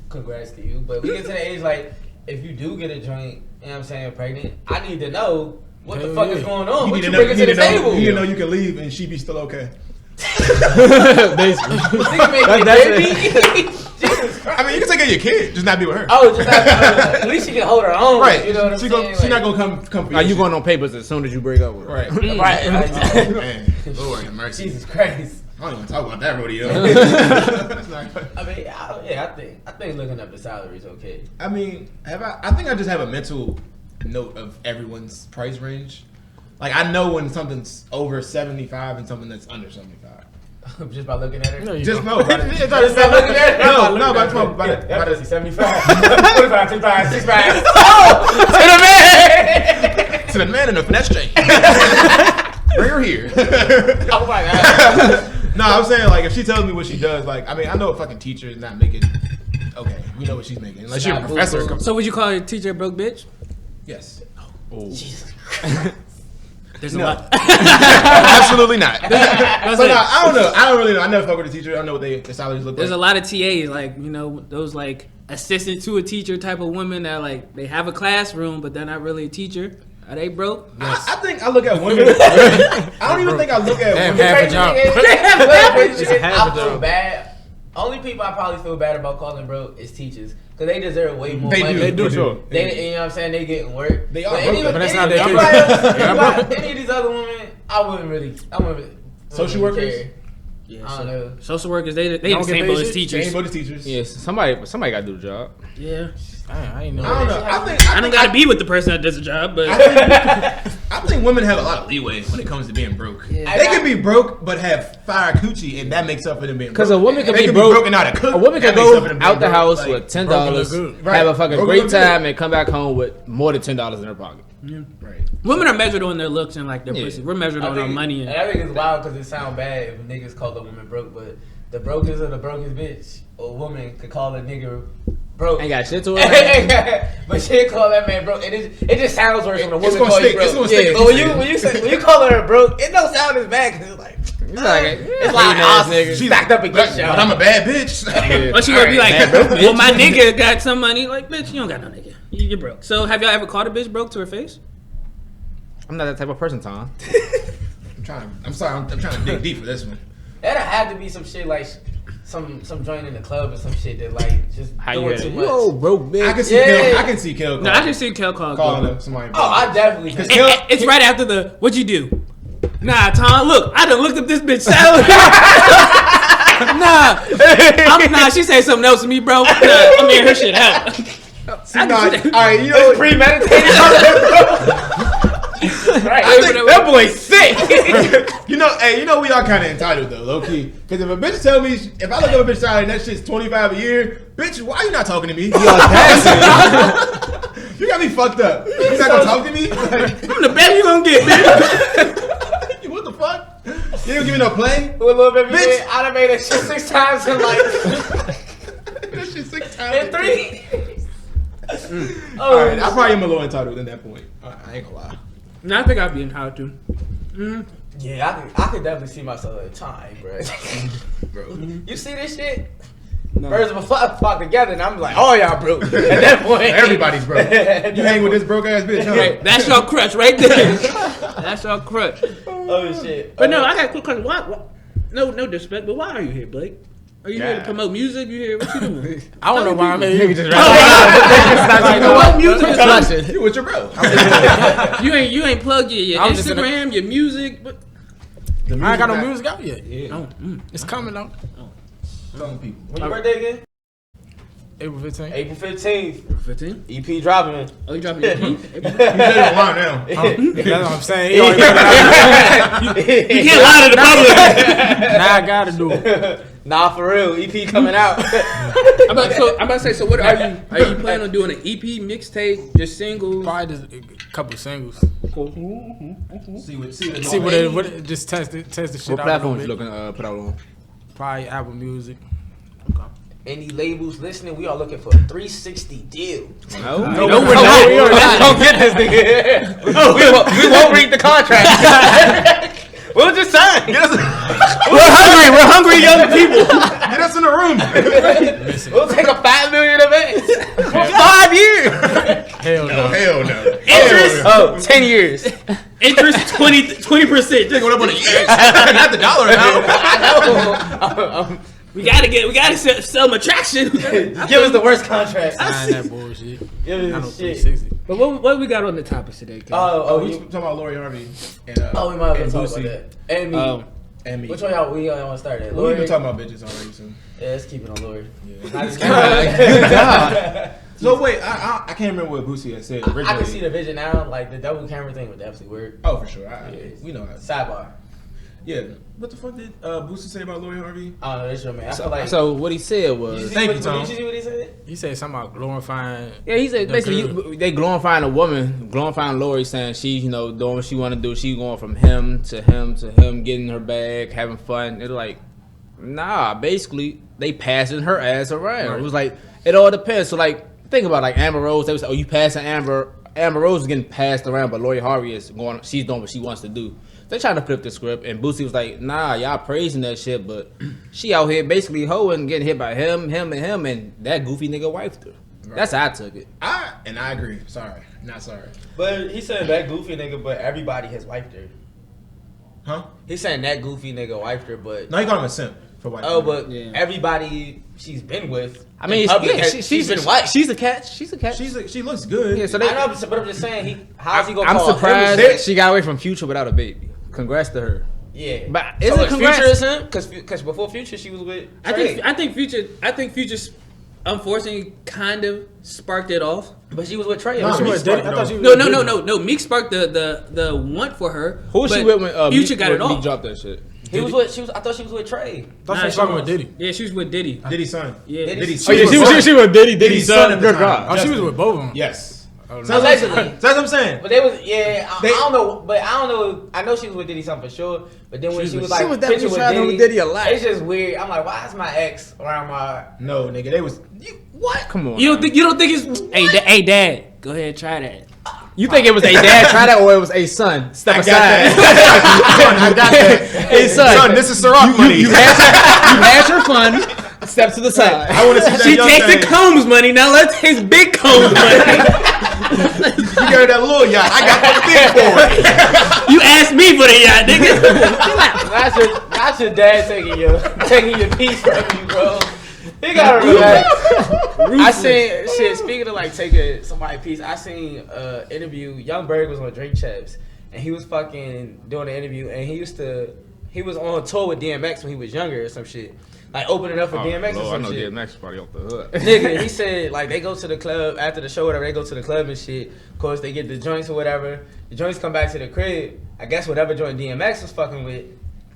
Congrats to you. But we get to the age like, if you do get a joint, you know what I'm saying, pregnant, I need to know what the fuck is going on. What you bringing to the table?
You know you can leave and she be still okay.
Basically.
Nigga make me
That's
baby. Jesus Christ.
I mean, you can take care of your kid, just not be with her.
Oh, just at least she can hold her own.
Right.
You know what I'm saying?
She not gonna come for
Are you
shit.
going on papers as soon as you break up with her?
Right.
Right.
Man, Lord have mercy.
Jesus Christ.
I don't even talk about that rodeo.
I mean, I think looking up the salary is okay.
I mean, I think I just have a mental note of everyone's price range. Like I know when something's over 75 and something that's under 75.
Just by looking at her.
Just know. By the,
Just by looking at her.
no, by the
75, 45, 55, 65.
to the man in the finesse chain. Bring her here.
Oh my god.
No, I'm saying like if she tells me what she does, like I mean I know a fucking teacher is not making. Okay, we know what she's making. Unless you're a
Not
professor.
boo-boo.
So would you call your teacher a broke bitch?
Yes.
There's a
No.
lot.
Absolutely not. But
That's
no,
it.
I don't know. I don't really know. I never fuck with a teacher. I don't know what their salaries look
There's a
like.
lot of TAs, like, you know, those like assistant to a teacher type of women that like they have a classroom, but they're not really a teacher. Are they broke?
I think I look at women. I don't even think I look at
Damn,
women.
half a job.
I feel bad. Only people I probably feel bad about calling broke is teachers. Because they deserve way more
They
money.
do.
They do,
For
sure.
They, you know what I'm saying? They getting work.
They are
But
broke,
but that's not their
anybody
case.
else,
Yeah,
any of these other women, I wouldn't really
Social workers?
care.
Yeah,
I don't know.
social workers, they in
don't
the same
get
boat
paid
as
shit?
teachers.
Same boat as teachers.
Yes, somebody got to do the job.
Yeah,
I ain't know.
I don't know.
I
I don't gotta be with the person that does the job, but
I think women have a lot of leeway when it comes to being broke.
Yeah.
They can be broke but have fire coochie, and that makes up for them being broke.
Because a woman could
They
be
can
broke.
broken out of cook.
A woman
that
could
makes
go
up for them
out
being
the
broke.
house
Like,
with $10,
broken look good.
have
Right.
a fucking
Broken
great
look good.
time, and come back home with more than $10 in her pocket.
Right.
women are measured on their looks and like their
Yeah.
pussy. We're measured on our money.
And
And
I think it's wild because it sounds bad if niggas call a woman broke, but the brokest of the brokest bitch or woman could call a nigga broke.
Ain't got shit to her.
But she call that man broke. It just sounds worse when a
It's
woman
gonna
call you
stick.
broke.
It's gonna stick.
But when you call her broke, it don't sound as bad because it's like
It's like,
it's like
ass
us
nigga.
stacked up against
But
y'all.
I'm a bad bitch.
Yeah.
or she gonna be like,
Alright, man, broke
well,
bitch.
my nigga got some money. Like, bitch, you don't got no nigga. You're broke. So, have y'all ever called a bitch broke to her face?
I'm not that type of person, Tom.
I'm sorry. I'm trying to dig deep for this one.
That'd have to be some shit like some joint in the club or some shit that like just
How you
doing
at
too
it?
much.
Yo, broke bitch.
I can see.
Yeah.
Kel, I can see Kel
No, I just see Kel call.
calling up somebody.
Oh, I definitely can.
Kel-
It's right after the what'd you do? Nah, Tom, look, I done looked up this bitch salary. Nah, she said something else to me, bro. Nah, I'm hearing her shit out.
See, nah, all right, you know,
premeditated.
Right.
That boy's sick. You know, we are kind of entitled though, low key. Because if a bitch tell me, if I look up a bitch salary and that shit's $25 a year, bitch, why you not talking to me? You got me fucked up. You not gonna talk to me? Like,
I'm the best you gonna get, bitch.
what the fuck? You didn't give me no play?
With Lil Baby,
Bitch.
I done made that shit 6 times in like
That shit 6 times.
in 3.
Alright, I probably am a little entitled at that point. I ain't gonna lie.
No, I think I'd be entitled to.
Yeah, I could definitely see myself at a time, bro.
Bro.
You see this shit?
No.
Birds of a flock together, and I'm like, oh y'all broke. At that point,
Everybody's broke. You hang with this broke ass bitch, huh?
Hey, that's your crutch right there. That's your crutch.
Oh shit.
But no, I got a quick question. Why? No disrespect, but why are you here, Blake? Are you here to promote music? You here? What you doing?
I don't know why I'm here. Nigga just
Promote music.
You with your bro.
You ain't plugged your
I'm just in
Instagram, your music. But
I ain't got no music out yet.
oh,
It's coming though.
Some people.
When your birthday again?
April 15th.
April 15th.
15.
EP dropping.
Oh, you dropping your EP?
You said it line now.
That's what I'm saying.
You can't lie to the public.
Now I gotta do it.
Nah, for real. EP coming out.
I'm about to say. So, what are you? Are you planning on doing an EP mixtape, just singles?
Probably just a couple singles.
See what
See what it just test the shit
What
out.
platforms
a
you
little bit.
looking put out on?
Probably Apple Music.
Any labels listening, we are looking for a 360 deal.
No,
No, we're not. We are not.
Don't get this nigga. we won't read the contract. We'll just sign.
We're hungry young people.
Get us in the room.
We'll take a $5 million advance for 5 years.
Hell no.
Hell no.
Interest,
Oh, 10 years.
interest 20%.
They going up on the years. Not the dollar now.
I know.
We gotta sell them attraction.
Give us the worst contract.
Sign that bullshit.
Give
I know
us the shit.
360.
But what we got on the topics today, Ken?
Oh, we
You,
talking about Lori Harvey and
we might as well
and
talk about
Boosie
that. And me.
Oh.
and me.
Which one y'all we want to start at?
We've
Lori?
been talking about bitches already soon.
Yeah, let's keep it on Lori.
So wait, I can't remember what Boosie had said originally.
I can see the vision now. Like the double camera thing would definitely work.
Oh, for sure. We know that.
Sidebar.
Yeah. What the fuck did Boosie say about Lori Harvey?
I don't know. That's your man. I feel like.
So what he said
Did you
was,
see
Thank
what,
you, Tom.
Did you see what he said?
He said something about glorifying.
yeah, he said
the
basically
girl.
they glorifying a woman, glorifying Lori, saying she's doing what she want to do. She going from him to him to him, getting her bag, having fun. It's like, nah, basically they passing her ass around.
Right.
It was like it all depends. So like think about like Amber Rose. They was like, oh, you passing Amber. Amber Rose is getting passed around, but Lori Harvey is going. She's doing what she wants to do. They trying to flip the script, and Boosie was like, "Nah, y'all praising that shit, but she out here basically hoeing, getting hit by him, and that goofy nigga wifed her."
Right.
That's how I took it.
I agree. Sorry, not sorry.
But he said that goofy nigga, but everybody has wiped her.
Huh?
He's saying that goofy nigga wiped her, but
No, he called him a simp for white.
oh,
people.
but
Yeah.
everybody she's been with.
I mean,
in public
yeah,
has-
she's
been wiped.
She's a catch. She's a catch.
she looks good.
Yeah, so they,
I know, but I'm just saying, how's he gonna
I'm
call
surprised
him?
that she got away from Future without a baby. Congrats to her.
Yeah,
But
so
isn't
like
congrats-
Future is him? Because before Future, she was with. Trey.
I think Future, unfortunately, kind of sparked it off.
But she was with Trey.
No,
She
she
was
was
Diddy?
Diddy.
I thought she was
No. Meek sparked the want for her.
Who was she
but
with when
Future got it
when Meek
off?
dropped that shit?
He was with. She was. I thought she was with Trey.
thought she
Nah,
was talking with Diddy.
Yeah, she was with Diddy.
Diddy's son.
Yeah.
Diddy's-
Diddy's
Oh yeah, she was Diddy.
Diddy's son at the
Good
time.
God.
Oh, she was
Justin.
with both of them.
Yes.
Oh,
So that's, what
Allegedly.
I'm, that's what I'm saying.
But they was I
They-
don't know, but I don't know. I know she was with Diddy something for sure. But then when she was like
She was definitely
picture with
trying
Diddy,
with Diddy a lot.
it's just weird. I'm like, why is my ex around my?
No, nigga, they was. What?
Come on.
You don't think it's hey dad, go ahead and try that.
You think it was a dad try that, or it was a son? Step
I
aside.
got that. I got that.
Hey son,
Son, this is Ciroc money.
you had your fun. Step to the side.
I want to see that
She
young
takes
thing.
the Combs money, now let's take Big Combs money.
You got that little yacht. I got the big boy.
You asked me for the yacht, nigga.
That's your dad taking your piece from you, bro. He gotta relax. I seen shit. Speaking of like taking somebody's piece, I seen interview. Young Berg was on Drink Chaps, and he was fucking doing an interview, and he he was on tour with DMX when he was younger or some shit. Like opening up for DMX or
Lord,
some
I know
shit.
DMX probably off the hook.
Nigga, he said like they go to the club after the show, whatever. They go to the club and shit. Of course, they get the joints or whatever. The joints come back to the crib. I guess whatever joint DMX was fucking with,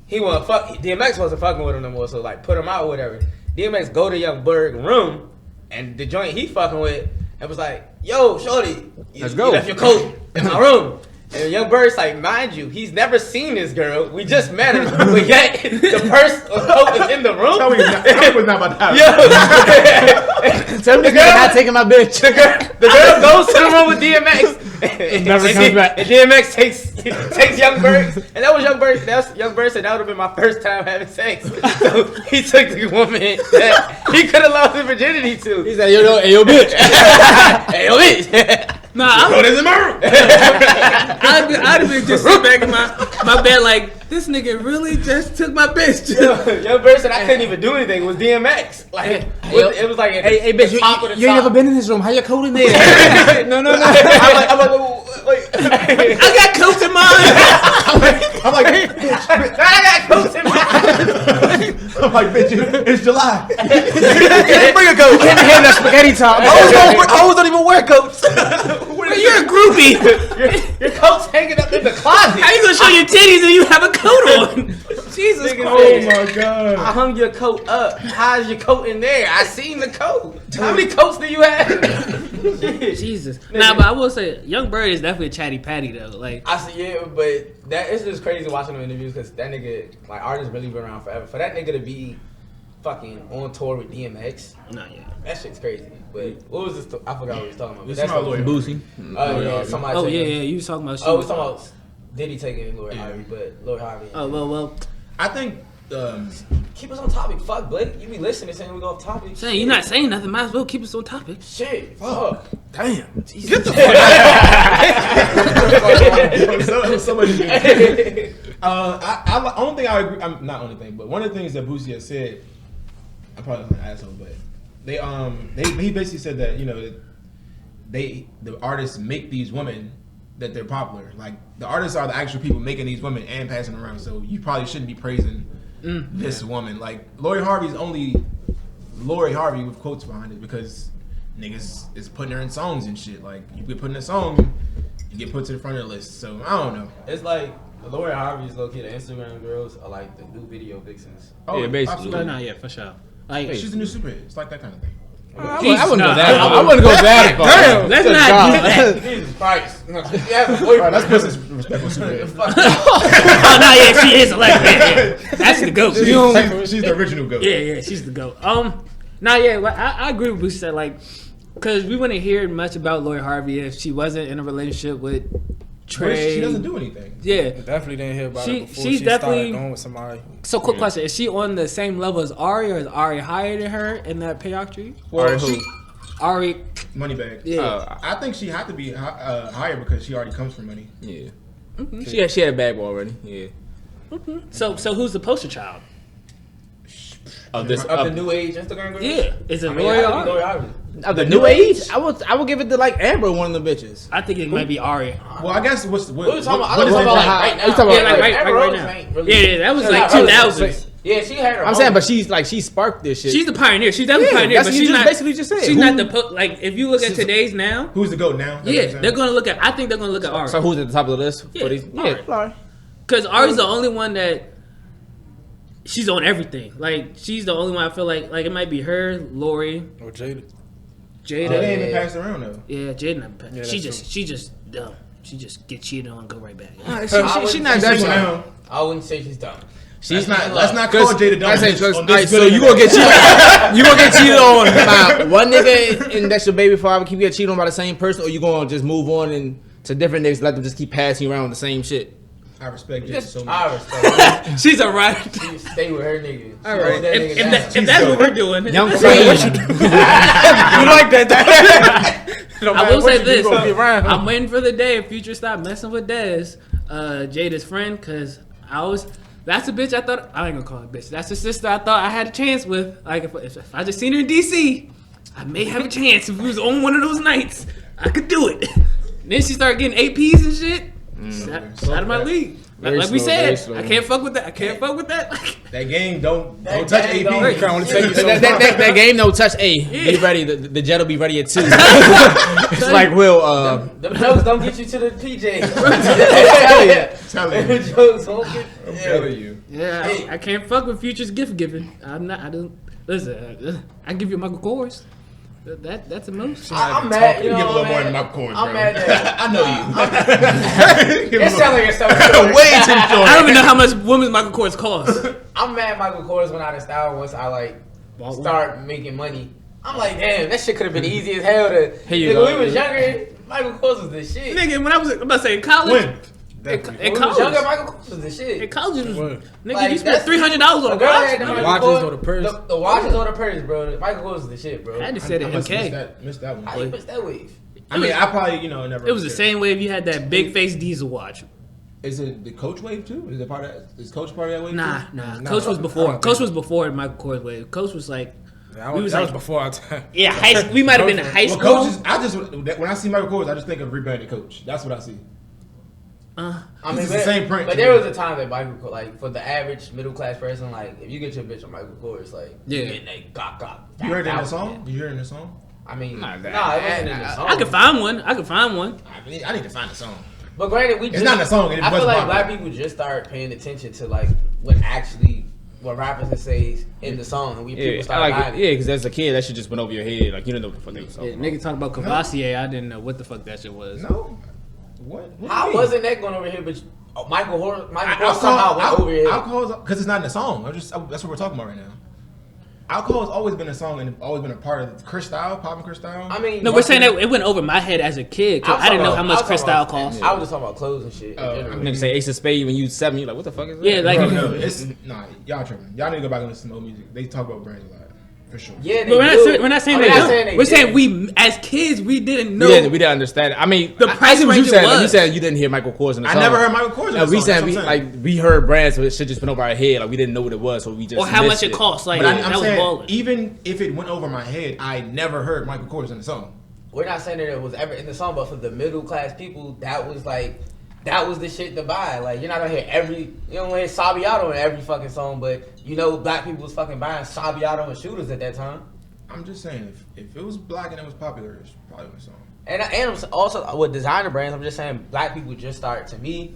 he wasn't DMX wasn't fucking with him no more. So like put him out or whatever. DMX go to Young Berg room, and the joint he fucking with, and was like, "Yo, shorty,
Let's
you
go.
left your coat in my room." And Young Bird's like, mind you, he's never seen this girl. We just met her, but yet the purse or coat is in the room.
Tell me it's not about that.
Tell me you're not taking my bitch.
The girl goes to the room with DMX.
Never comes back.
And DMX takes Young Bird. And that was Young Bird. Young Bird said that would have been my first time having sex. So he took the woman that he could have lost his virginity to.
He said, yo, bitch.
Hey, yo, bitch.
Nah, I'd have been just sitting back in my bed like, this nigga really just took my bitch.
Young Bird said I couldn't even do anything. It was DMX. Like it was like
Hey, bitch, you ain't never been in this room. How your coat in there? No.
I'm like, wait.
I got coats in mine.
I'm like, bitch.
I got coats in mine.
I'm like, bitch, it's July.
Bring a coat.
Can't hand that spaghetti top.
I always don't even wear coats.
You're a groupie.
Your coat's hanging up in the closet.
How you gonna show your titties and you have a coat on? Jesus
Nigga
Christ.
Oh my god.
I hung your coat up. How's your coat in there? I seen the coat. How many coats do you have?
Jesus. Nah, but I will say, Young Bird is definitely a chatty patty though. Like,
I see, yeah, but that it's just crazy watching them interviews because that nigga, like, artists really been around forever. For that nigga to be fucking on tour with DMX,
not yet.
that shit's crazy. But what was this? I forgot what we was talking about. But
This
that's
is my lawyer.
Boosie.
Oh yeah, somebody.
Oh yeah,
taking-
yeah. You was talking about.
Oh, we was talking about Diddy taking Lori
Yeah.
Harvey, but Lori Harvey.
Oh well.
I think
Keep us on topic. Fuck Blake, you be listening saying we go off topic.
Saying you're not saying nothing. Might as well keep us on topic.
Shit. Fuck.
Damn.
get the fuck so much. I only thing I agree. I'm not only thing, but one of the things that Boosie has said, I'm probably an asshole, but he basically said that the artists make these women that they're popular. Like the artists are the actual people making these women and passing them around. So you probably shouldn't be praising this woman. Like Lori Harvey's only Lori Harvey with quotes behind it because niggas is putting her in songs and shit. Like you get put in a song, you get put to the front of the list. So I don't know.
It's like Lori Harvey's low key. The Instagram girls are like the new video vixens.
Yeah, basically.
absolutely.
No, yeah, for sure. Like,
She's the new superhit. It's like that kind of thing.
I wouldn't go that far. I wouldn't go that far.
Damn, let's
Good
not
God.
do that.
Jesus Christ. You have a
Right,
boyfriend.
that's Pussy's respectful superhit.
Oh no, yeah, she is like that. Yeah. That's the goat.
She's the original goat.
Yeah, she's the goat. Nah, yeah, like, I agree with Boosie that like, cause we wouldn't hear much about Lori Harvey if she wasn't in a relationship with Trey.
She doesn't do anything.
Yeah.
Definitely didn't hear about
She-
it before
she's
she
definitely-
started going with somebody.
So, quick question: is she on the same level as Ari, or is Ari higher than her in that payout tree?
Or who?
Ari,
Moneybag.
yeah.
I think she had to be higher because she already comes from money.
Yeah. She had a bag already. Yeah.
So who's the poster child?
Of this
Of the new age Instagram girls?
Yeah, is it
I mean,
Lori
it
or
had to be Lori
Ari?
Harvey.
of the new age, I would give it to like Amber, one of the bitches.
I think it might be Ari.
Well, I guess what
What are you talking about? I
what
was
is
talking
it?
about like right now.
You talking
Yeah,
about
like
Amber
right
Rose
now.
ain't really-
Yeah, that was
She's
like
not really
2000s.
Yeah, she had her.
I'm saying, but she sparked this shit.
She's the pioneer. She's definitely
Yeah,
pioneer,
that's
but
what you
she's
just
not.
basically just said.
She's
Who-
not the like. If you look at today's now,
Who's the goat now?
yeah, they're gonna look at. I think they're gonna look at Ari.
So who's at the top of the list?
Yeah,
For these?
Lori.
Lori.
Because Ari's the only one that she's on everything. Like she's the only one I feel like it might be her, Lori,
Or Jada.
Jada.
They ain't even passed around though.
Yeah, Jada.
Yeah,
she
that's
just dumb. She just get cheated on and go right back.
She not
She's
that
single
dumb.
now.
I wouldn't say she's dumb.
She's
Let's not call Jada dumb.
I say,
on
so
this
you
good
gonna get
internet.
cheated? You gonna get cheated on by one nigga and that's your baby father? Keep getting cheated on by the same person, or you gonna just move on and to different niggas, let them just keep passing you around the same shit?
I respect Jada so much.
I respect her.
She's a right.
She stay with her nigga. She
All right.
hold that
If,
nigga down.
if that's what we're doing,
Young
that's
queen.
what you do.
You like that? No
I
matter
will
what
say
you do,
this:
you gonna be around her.
I'm waiting for the day if Future stop messing with Dez, Jada's friend, because that's a bitch I thought I ain't gonna call her bitch. That's a sister I thought I had a chance with. Like if I just seen her in DC, I may have a chance. If we was on one of those nights, I could do it. Then she started getting APs and shit. Out of my league. Like we said, I can't fuck with that. I can't fuck with that.
That game don't
That
touch
game
AP.
don't-
It can only take you so far.
That game don't touch A. Be ready. The jet will be ready at 2. It's like Will.
Them jokes don't get you to the PJ.
Telling
Them
you.
jokes don't get.
I'm telling you.
Yeah, I can't fuck with Future's gift giving. I'm not. I don't. Listen, I give you Michael Kors. That's a most.
I'm mad.
You
You
give a
know,
little more
man.
than my coins,
I'm
bro.
mad that
I know you.
it sounds like a stuff.
Way too short.
I don't even know how much women's Michael Kors cost.
I'm mad Michael Kors went out of style once I like start making money. I'm like, damn, that shit could have been easy as hell to.
Here you
Nigga,
go.
when we was younger, Michael Kors was the shit.
Nigga, when I was, I'm about to say in college.
When?
In
When we was
college.
younger, Michael Kors was the
In
shit.
college, it was,
What?
nigga,
Like,
you spent
that's-
$300 on
The
a
girl
watch.
had the
nigga.
Michael
Watches
Kors-
or the purse?
The watches or the purse, bro. Michael Kors was the shit, bro.
I had to say the
I must have
MK.
missed that
How you
one.
missed that wave?
I mean, I probably, never.
It was the same way if you had that big face diesel watch.
Is it the Coach wave too? Is it part of that? Is Coach part of that wave
Nah,
too?
nah.
No,
Coach was
I
before.
don't
Coach
think
was before Michael Kors wave. Coach was like,
That
We
was,
was
that
like-
was before our time.
yeah, we might have been in high
Well,
school.
Coach is, I just when I see Michael Kors, I just think of rebranded Coach. That's what I see.
I
It's the same print
But
to
there
me.
was a time that Michael Kors, like for the average middle class person, like if you get your bitch on Michael Kors, like
Yeah.
you getting that gok.
You heard it in the
5,000,
song?
man.
Did you hear it in the song?
I mean,
Nah,
nah,
that-
it wasn't in the song.
I could find one.
I need to find the song.
But granted,
It's not in the song, it
I feel
wasn't
like
popular.
black people just started paying attention to like what rappers would say in the song, and people
Yeah, I
started
like
buying
it. Yeah, because as a kid, that shit just went over your head. Like you didn't know what the fuck they was
Yeah,
talking
nigga talk about Cavassier. I didn't know what the fuck that shit was.
No. What? What
How
do you mean?
wasn't that going over here? But Michael Kors somehow went over here.
Alcohol because it's not in the song. That's what we're talking about right now. Alcohol has always been a song and always been a part of Chris Style, popping Chris Style.
I mean,
No, we're saying that it went over my head as a kid because I didn't know how much Cristal cost.
I was just talking about clothes and shit.
Oh,
in general.
Nigga say Ace of Spades when you 7, you like what the fuck is that?
Yeah, like
Bro, no, it's nah. Y'all tripping. Y'all need to go back and listen to old music. They talk about brands a lot, for sure.
Yeah, they
But
do.
we're not saying
I'm not
that.
saying they
We're saying
didn't.
we as kids we didn't know.
we didn't understand it. I mean,
The price
I see what you
range it
said. Like, you
was.
said you didn't hear Michael Kors in the
I
song.
never heard Michael Kors in the
We
song,
said
that's
we
what I'm saying.
like we heard brands, so it shit just went over our head. Like we didn't know what it was, so we just
or how much
missed
it cost. Like
But I'm
that was
saying,
balling.
even if it went over my head, I never heard Michael Kors in the song.
We're not saying that it was ever in the song, but for the middle class people, that was the shit to buy. Like you're not gonna hear you don't hear Sabiato in every fucking song, but you know black people was fucking buying Sabiato and shooters at that time.
I'm just saying, if it was black and it was popular, it's probably in the song.
And also with designer brands, I'm just saying black people just start to me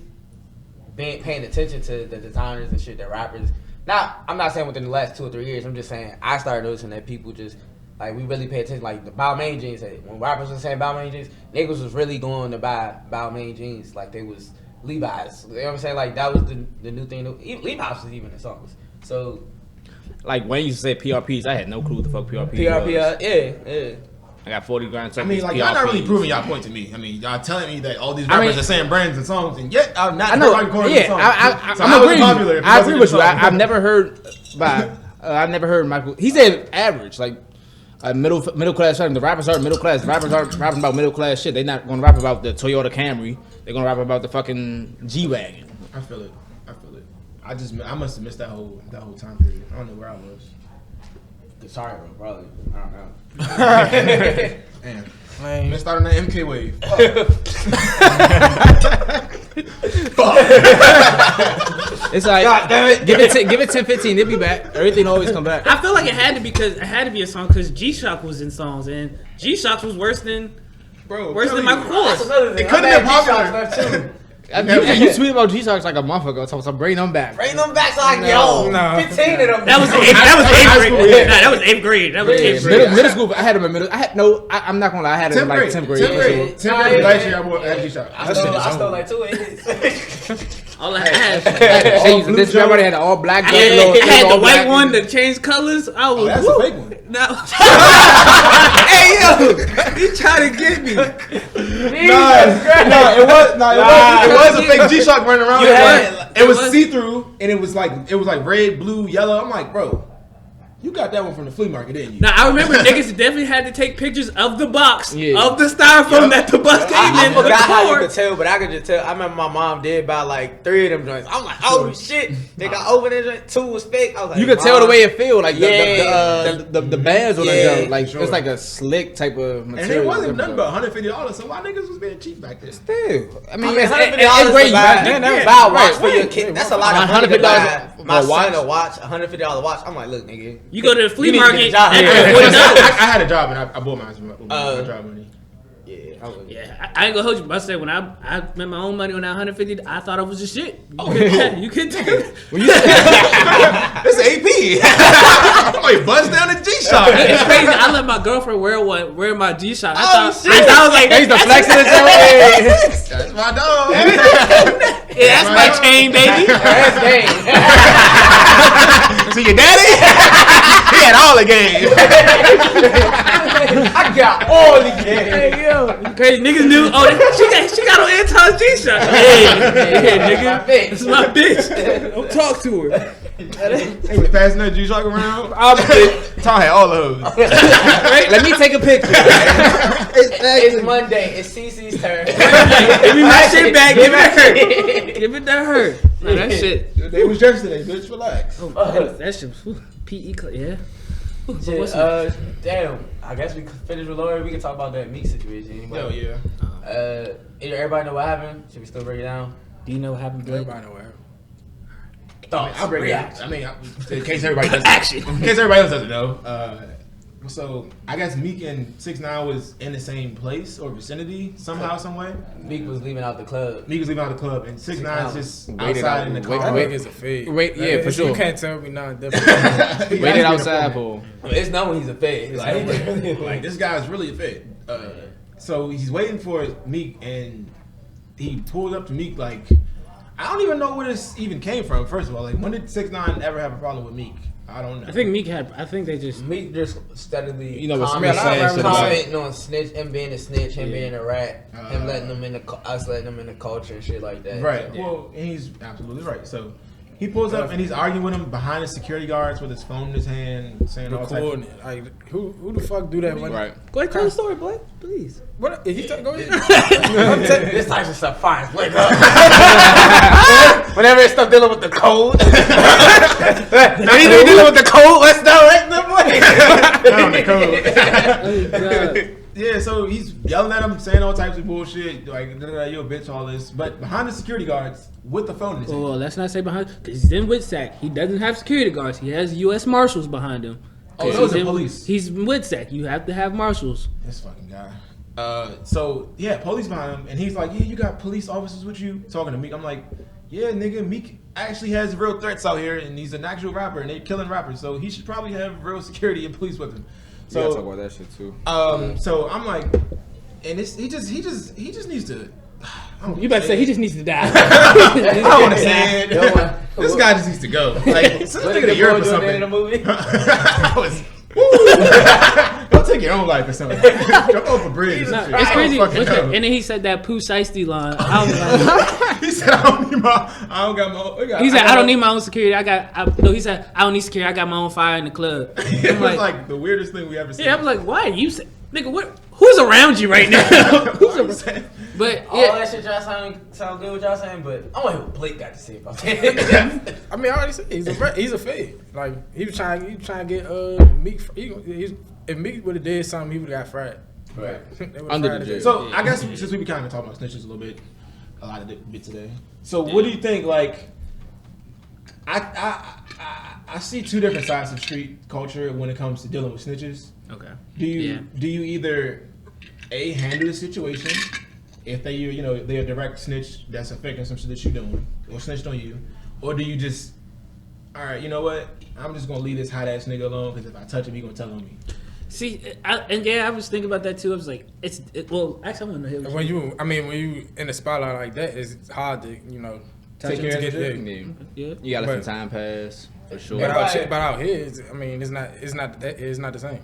paying attention to the designers and shit that rappers. I'm not saying within the last 2 or 3 years. I'm just saying I started noticing that people just like we really pay attention. Like the Balmain jeans. When rappers were saying Balmain jeans, niggas was really going to buy Balmain jeans like they was Levi's. You know what I'm saying? Like that was the new thing. Levi's was even in songs. So
Like when you used to say PRPs, I had no clue what the fuck PRP
PRP,
was.
yeah.
I got 40 grand.
I mean, like y'all not really proving y'all point to me. I mean, y'all telling me that all these rappers are saying brands and songs, and yet I'm not.
I know.
heard Michael Kors in
Yeah,
the song. So
I'm
how was it
agreeing.
popular if it
I
wasn't
agree
in
with
the
you.
song?
I've never heard I've never heard Michael. He said average, like a middle class. The rappers are middle class. The rappers aren't rapping about middle class shit. They're not gonna rap about the Toyota Camry. They're gonna rap about the fucking G wagon.
I feel it. I must have missed that whole time period. I don't know where I was.
Sorry, bro. Probably. I don't know.
Damn.
Man.
Missed out on that MK wave.
It's like
God damn it.
give it 10, 15. They'll be back. Everything always come back.
I feel like it had to be a song because G Shock was in songs and G Shock was worse than
Bro,
Michael
That's
Kors.
another thing.
It couldn't
I'm
have been
mad
popular.
G-Shock left too.
You tweeted about G-Socks like a month ago, so bring them back.
Bring them back so I can get home.
No.
15 of them.
That was
High
eighth
school,
grade.
yeah.
Nah, that was eighth grade. That was
Yeah,
eighth grade.
Middle school, I had them in middle. I'm not gonna lie, I had them in like 10th grade.
10th grade. 10th grade last year, I wore G-Shock.
I stole like 2 A's.
All I had.
This everybody had an all black.
I had the white one that changed colors. I was.
Oh, that's a fake one.
No. Hey yo, he trying to get me.
It was a fake G-Shock running around.
Yeah.
It was see-through, and it was like red, blue, yellow. I'm like, bro, You got that one from the flea market, didn't you?
Now I remember niggas definitely had to take pictures of the box
Yeah.
of the styrofoam that the bus came
I
in.
forgot how you
record.
could tell, but I could just tell. I remember my mom did buy like 3 of them joints. I'm like, oh shit! They got open that joint. 2 was fake. I was like,
You could tell the way it feel, like
Yeah.
the bands on the
Yeah.
jump, like
Sure.
it's like a slick type of
And
material.
it wasn't nothing but $150, so why niggas was being cheap back then?
Still, I mean,
$150
it's great.
to
Back
buy,
then,
buy a watch
right,
for your
right.
kid. That's a lot of money to
$150
buy. My
for a watch?
son a watch, $150 watch. I'm like, look, nigga.
You go to the flea
You need to
market.
get a job.
and
Yeah.
$40.
I had a job and I bought mine with my job money.
Yeah, I was,
Yeah, I ain't gonna hold you, but I said when I spent my own money on that 150, I thought it was the shit. You could take it.
It's AP. Like bust down the G-Shock.
It's crazy. I let my girlfriend wear my G-Shock. I
Oh,
thought
shit.
I was like,
They used to flex in the joint.
That's my dog.
yeah, that's my chain, baby.
that's game.
See your daddy? He had all the games.
I got all the games.
Hey, yo, crazy niggas knew. Oh, she got on Anton's G-Shot. Hey, nigga, this is my bitch. Don't talk to her.
He was passing that G-Shock around.
Obviously.
Tom had all the hoes.
Let me take a picture.
It's Monday. It's CC's turn.
Give me my shit back. Give it to her. Give it to her. Nah, that shit.
It was yesterday, bitch. Relax.
That shit. PE. Yeah. Ooh, but what's
Damn. I guess we could finish with Lori. We can talk about that Meek situation. Anyway.
Hell yeah.
Everybody know what happened? Should we still break it down?
Do you know what happened, Blake?
Everybody know where.
I'll break it.
Reaction.
I mean, in case everybody doesn't. In case everybody else doesn't know. So I guess Meek and 6ix9ine was in the same place or vicinity somehow, some way.
Meek was leaving out the club.
Meek was leaving out the club, and 6ix9ine's just
Waited
outside
out-
in the
wait-
car.
Wait is a fade.
Wait, yeah, for sure.
You can't tell me now. Definitely.
Waited outside, Paul.
It's not when he's a fed.
Like this guy's really a fit. So he's waiting for Meek, and he pulled up to Meek like, I don't even know where this even came from. First of all, like when did 6ix9ine ever have a problem with Meek? I don't know.
I think Meek had. I think they just.
Meek just steadily
You know what
commenting,
Smith said, so
commenting on snitch, him being a snitch, him
Yeah.
being a rat, him letting them in us letting them in the culture and shit like that.
Right.
So,
Well, and he's absolutely right. So he pulls up and he's arguing with him behind the security guards with his phone in his hand, saying all types
Recording
of.
it. Like who the fuck do that? When,
Right.
Go ahead, tell the story, Blake, please.
What? He go ahead.
this type of stuff fires Blake up. Whenever it's stuff dealing with the code. Anything dealing with the code, let's direct the Blake.
On the code.
Oh, God.
Yeah, so he's yelling at him, saying all types of bullshit, like, you a bitch, all this. But behind the security guards with the phone in his hand.
Well, let's not say behind, because he's in Witsack. He doesn't have security guards. He has U.S. Marshals behind him.
Oh,
'Cause
those
he's
are
in-
police.
He's in Witsack. You have to have marshals.
This fucking guy. So yeah, police behind him, and he's like, "Yeah, you got police officers with you?" Talking to Meek, I'm like, "Yeah, nigga, Meek actually has real threats out here, and he's an actual rapper, and they're killing rappers, so he should probably have real security and police with him."
We gotta talk
So,
about that shit too.
so I'm like, and it's, he just needs to. I don't
You better say he just needs to die.
I don't want to say it.
Don't want-
This guy just needs to go. Like, send this nigga to Europe or
doing that in
something.
the movie?
I was. Don't take your own life or something. Jump off a bridge.
No,
Shit.
it's
I
crazy.
don't fucking know.
And then he said that Pooh Shiesty line. I was like,
He said, I don't got my own.
he said, I don't need my own security. He said, I don't need security. I got my own fire in the club.
It
I'm
was
like,
like the weirdest thing we ever seen.
yeah, I'm like, why you say, nigga, what? Who's around you right now? Who's around? But
All
yeah,
that shit y'all sound good what y'all saying, but I want to hear what Blake got to say about that.
I mean, I already said he's a fade. Like he was trying to get Meek. If Meek would have did something, he would have got fried.
Right.
They would've
Under
fried
the
his
jail.
ass.
So I guess since we be kind of talking about snitches a lot of bit today. So what do you think? Like, I see two different sides of street culture when it comes to dealing with snitches.
okay.
Do you either handle the situation if they're a direct snitch that's affecting some shit that you're doing or snitched on you, or do you just, all right, you know what, I'm just gonna leave this hot ass nigga alone because if I touch him, he gonna tell on me.
See, I was thinking about that too. I was like, well, actually, I want to hear.
And when you in the spotlight like that, it's hard to
Take care of
get
the
there.
Yeah.
Yeah.
You gotta let
But-
some time pass for sure.
But
Right.
out here, it's not the same.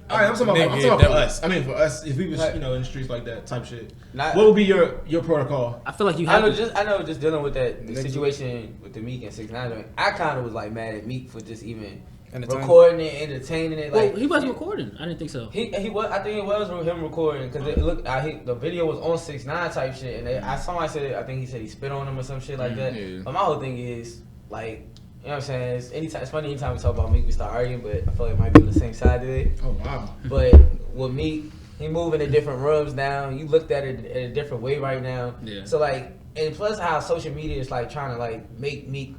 All right, I'm talking
Nigga,
about
yeah,
for us. I mean, for us, if we was
Right.
in the streets like that type shit,
Not-
what would be your protocol?
I feel like you
I
have.
know, just dealing with that situation with the Meek and 6ix9ine. I kind of was like mad at Meek for just even recording it, entertaining it.
Well,
Like
he wasn't recording. I didn't think so.
He was. I think it was him recording because it looked. The video was on 6ix9ine type shit, and somebody said I think he said he spit on him or some shit like that.
Yeah.
But my whole thing is like. You know what I'm saying? It's funny anytime we talk about Meek, we start arguing, but I feel like it might be on the same side today.
Oh wow.
But with Meek, he moving to different rooms now. You looked at it in a different way right now.
Yeah.
So like, and plus how social media is like trying to like make Meek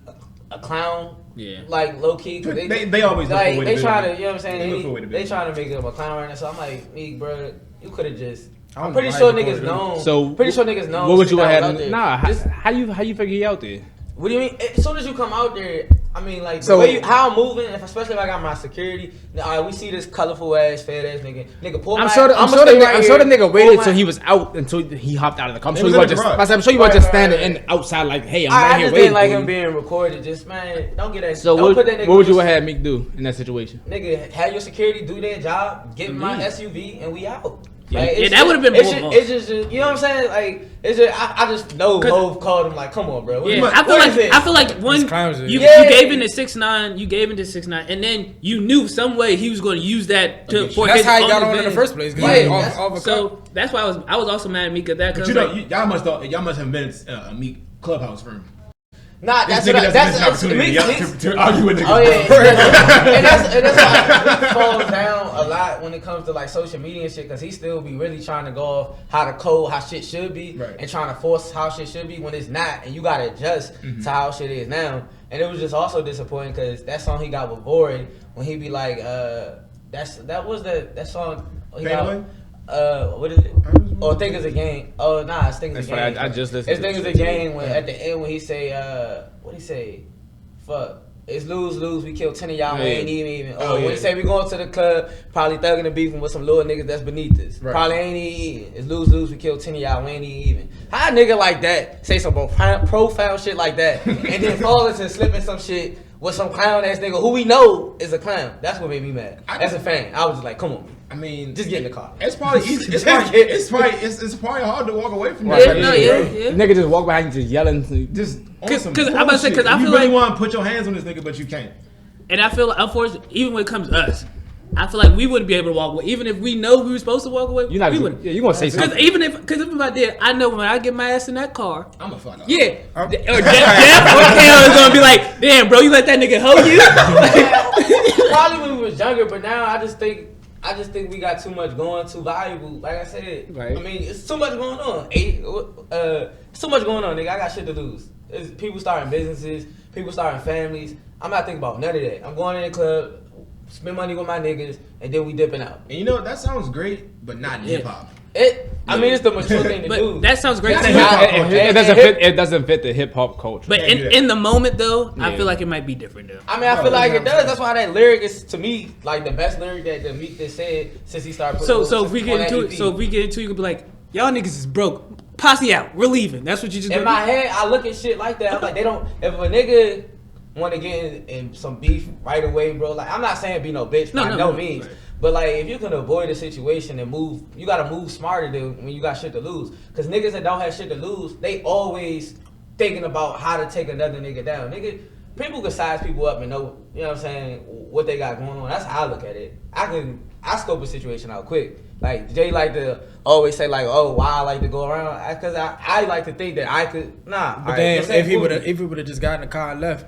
a clown.
Yeah.
Like low key. Cause
They always look
like
for a way to
they try
build
to,
it.
you know what I'm
They look for a way
saying?
to
They
build
trying to make him a clown right now. So I'm like, Meek, bro, you could have just.
I don't
I'm pretty
know
sure
why he
niggas
recorded
known.
So
pretty sure niggas know.
What would you
shit that
have
was
had?
out there.
Nah, how you figure he out there?
What do you mean? As soon as you come out there, I mean, like,
So-
the way how I'm moving, especially if I got my security, all right, we see this colorful ass, fat ass nigga pull
I'm
my,
sure the nigga waited till he was out until he hopped out of the car. I'm
They
sure
was
he
in
was
the
just.
garage.
I'm sure he was
Right,
just
right,
standing
right.
in outside like, hey, I'm
I
right here
just
waiting
didn't like
for
him
you.
being recorded. Just, man, don't get that.
So
don't
what
put that nigga
would you
on-
have had Meek do in that situation?
Nigga, have your security do their job, get in my SUV, and we out.
Yeah,
Like,
yeah,
it's
that would've been
it's
more
just, it's just, you know what I'm saying? Like, it's just, I just know
'Cause-
Hov called him like, come on, bro. What
Yeah,
you-
I
what is it?
feel like one
clowns
you,
are-
you gave in to 6ix9ine, you gave in to 6ix9ine, and then you knew some way he was going to use that to for
That's
his
how he
own
got on in the
advantage.
first place. 'Cause
Yeah,
he off-
that's-
off a cut.
So that's why I was also mad at Meek at that.
But
Cause
you know,
like,
y'all must have been a Meek clubhouse room.
Nah,
This
that's
nigga
what
doesn't miss an opportunity
Meek-
to argue with niggas.
Oh yeah, and that's why he falls down a lot when it comes to like social media and shit, because he still be really trying to go off how the code, how shit should be,
Right.
and trying to force how shit should be when it's not, and you gotta adjust to how shit is now. And it was just also disappointing because that song he got with Void when he be like, that song he
Fade
got.
Away?
What is it? Oh, Think It's a Game. Oh, nah, it's Think It's a
That's funny,
Game.
I just listened
It's
to
Think
this
It's a
shit.
Game when at the end when he say, what he say? Fuck. It's lose. We killed 10 of y'all. We
Yeah.
ain't even.
Oh,
When
yeah.
he say we going to the club, probably thugging and beefing with some little niggas that's beneath us.
Right.
Probably ain't even. It's lose. We killed 10 of y'all. We ain't even. How a nigga like that say some profound shit like that and then fall into slipping some shit with some clown ass nigga who we know is a clown? That's what made me mad. As a fan, I was just like, come on,
I mean,
just get in the car.
it's probably easy. It's probably hard to walk away from
Yeah,
that.
no,
shit,
yeah,
bro.
yeah.
Nigga just walk behind you just yelling.
Just on
'Cause-
some
'cause I'm about to say, 'cause
bullshit.
I feel
you really
like-
want to put your hands on this nigga, but you can't.
and I feel unfortunately, even when it comes to us, I feel like we wouldn't be able to walk away, even if we know we were supposed to walk away.
You're not.
we
Yeah,
wouldn't.
you gonna say
Because
something?
because if I did, I know when I get my ass in that car.
I'm a fuck up.
Yeah.
I'm-
Or Jeff or Kale is gonna be like, damn, bro, you let that nigga hoe you?
Probably when we was younger, but now I just think we got too much going, too valuable. Like I said,
Right.
I mean, it's too much going on. It's too much going on, nigga. I got shit to lose. It's people starting businesses, people starting families. I'm not thinking about none of that. I'm going in the club, spend money with my niggas, and then we dipping out.
And you know that sounds great, but not
Yeah.
hip hop.
I mean, it's the mature thing to do.
But that sounds great
That's
to
a
me.
hip-hop
I-
culture.
It doesn't fit. It doesn't fit the hip hop culture.
But
Can't do that.
in the moment though, I
Yeah.
feel like it might be different though.
I mean, I feel like it does. That's why that lyric is to me like the best lyric that the Meek just said since he started.
So
putting
if we
on
get
that
into
EP.
it, you could be like, y'all niggas is broke. Posse out. We're leaving. That's what you just
In
gonna
my head, I look at shit like that. I'm like, they don't. If a nigga want to get in some beef right away, bro. Like, I'm not saying be no bitch by no means.
Right.
But like, if you can avoid a situation and move, you gotta move smarter than when you got shit to lose. Cause niggas that don't have shit to lose, they always thinking about how to take another nigga down. Nigga, people can size people up and know, you know what I'm saying, what they got going on. That's how I look at it. I scope a situation out quick. Like Jay like to always say like, oh, why I like to go around? Cause I like to think that I could. Nah.
But then if he would have just got in the car and left,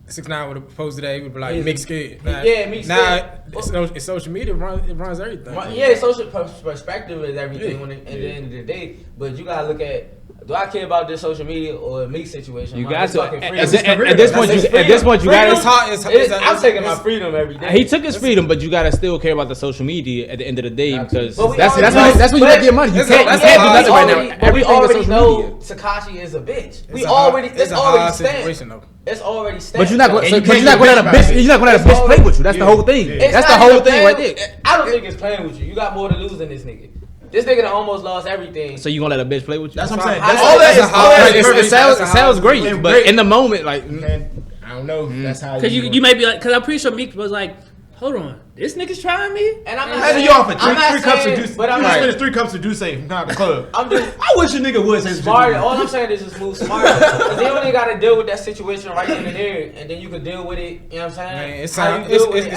6ix9ine would have posted that. He would be like,
Yeah.
Meek scared.
Yeah, Meek
Nah,
scared.
it's social media. It runs everything.
Yeah, social perspective is everything
Yeah.
at the end of the day. But you gotta look at, do I care about this social media or a Meek situation?
You
I'm
got
just
to.
fucking free.
At this point, you got
It's
to.
hard.
I'm taking my freedom every day.
He took his freedom, but you gotta still care about the social media at the end of the day because
But we
that's
already
that's when you
know-
make your money. You
That's
can't,
a-
you
that's
can't
a
do
hard
nothing right
already,
now.
but we
Everything is
already
social
know
media.
Takashi is a bitch.
It's a hard situation
stamped.
though.
It's already stamped.
But you're not going.
And you
But
can't
you're not
get
going to let a
bitch
bitch.
about it.
You're not going to let a bitch play with you. That's the whole thing.
It's
That's the
not
whole
even
thing right
playing-
there.
I don't think it's playing with you. You got more to lose than this nigga. This nigga done almost lost everything.
So you gonna let a bitch play with you?
That's what I'm saying.
That's
All that
a
is
hard-
all that
It
is
sounds great,
It's
but
great.
in the moment, like
And I don't know. That's how
Because you may be like, because I'm pretty sure Meek was like, hold on, this nigga's trying me.
And I'm not
Imagine
saying,
you offer
I'm not
three cups of
saying,
juice.
but I'm
You
not
spending 3 cups of juice from the club.
I'm just
I wish a nigga would say
smart. All I'm saying is just move smarter. Because they only got to deal with that situation right then and there, and then you can deal with it. You know what I'm saying?
Man, it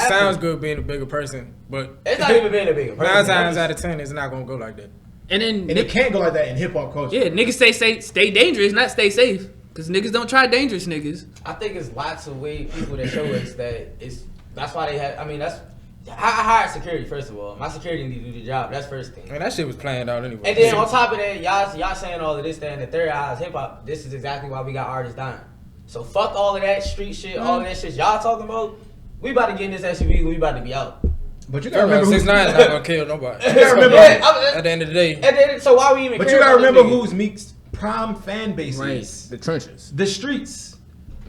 sounds good being a bigger person, but
It's not even being a bigger person.
9 times out of 10, it's not gonna go like that.
And then
And it can't go like that in hip hop culture.
yeah, niggas stay dangerous, not stay safe. Cause niggas don't try dangerous niggas.
I think it's lots of people that show us that it's. That's why they have. I mean, that's. I hired security first of all. My security need to do the job. That's first thing.
Man, that shit was planned out anyway.
And then on top of that, y'all saying all of this, that, and the third eye is hip hop. This is exactly why we got artists dying. So fuck all of that street shit, all of that shit y'all talking about. We about to get in this SUV. We about to be out.
But you gotta remember
6ix9ine is not gonna kill nobody.
You gotta remember.
At the end of the day.
And then, so why we even?
But
care
you gotta
about
remember
this nigga?
who's Meek's prime fan base
Right.
is.
The trenches.
The streets.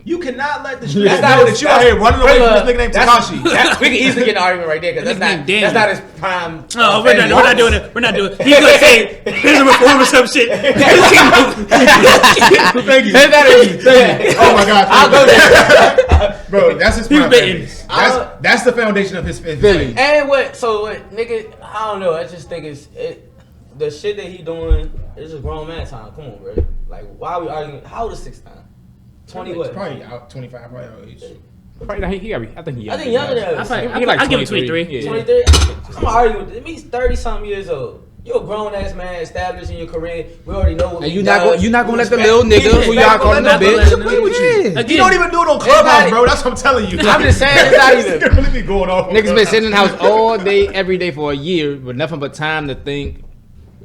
You cannot let the streets
That's
know
not
that
his-
you out here running away from this nigga named
that's-
Tekashi.
We can easily get an argument right there because
His name
that's not his prime.
Oh, we're not doing it. We're not doing it. He's gonna say there's a reform or some shit.
Thank you.
Thank you.
Oh my God.
I'll go there.
Bro, that's his
He was
prime fan
bitten.
base. That's the foundation of his
Philly.
And what? So what, nigga? I don't know. I just think the shit that he doing is just grown man time. Come on, bro. Like, why are we arguing? How old is 6ix9ine? 20 what?
Probably out 25, probably out age.
Probably, he gotta be, I think he.
I think younger than us.
I give him 23.
Yeah.
23. I'm gonna argue with him. He's 30 something years old. You're a grown ass man established in your career. We already know what
And
he
you're
does.
not gonna let the
Respect-
little nigga who y'all calling a
not gonna let
bitch
him
play with you.
Again,
He don't even do it on Clubhouse, bro. That's what I'm telling you.
I'm just saying it's not even.
It's really be going off.
Niggas been sitting in the house all day, every day for a year with nothing but time to think.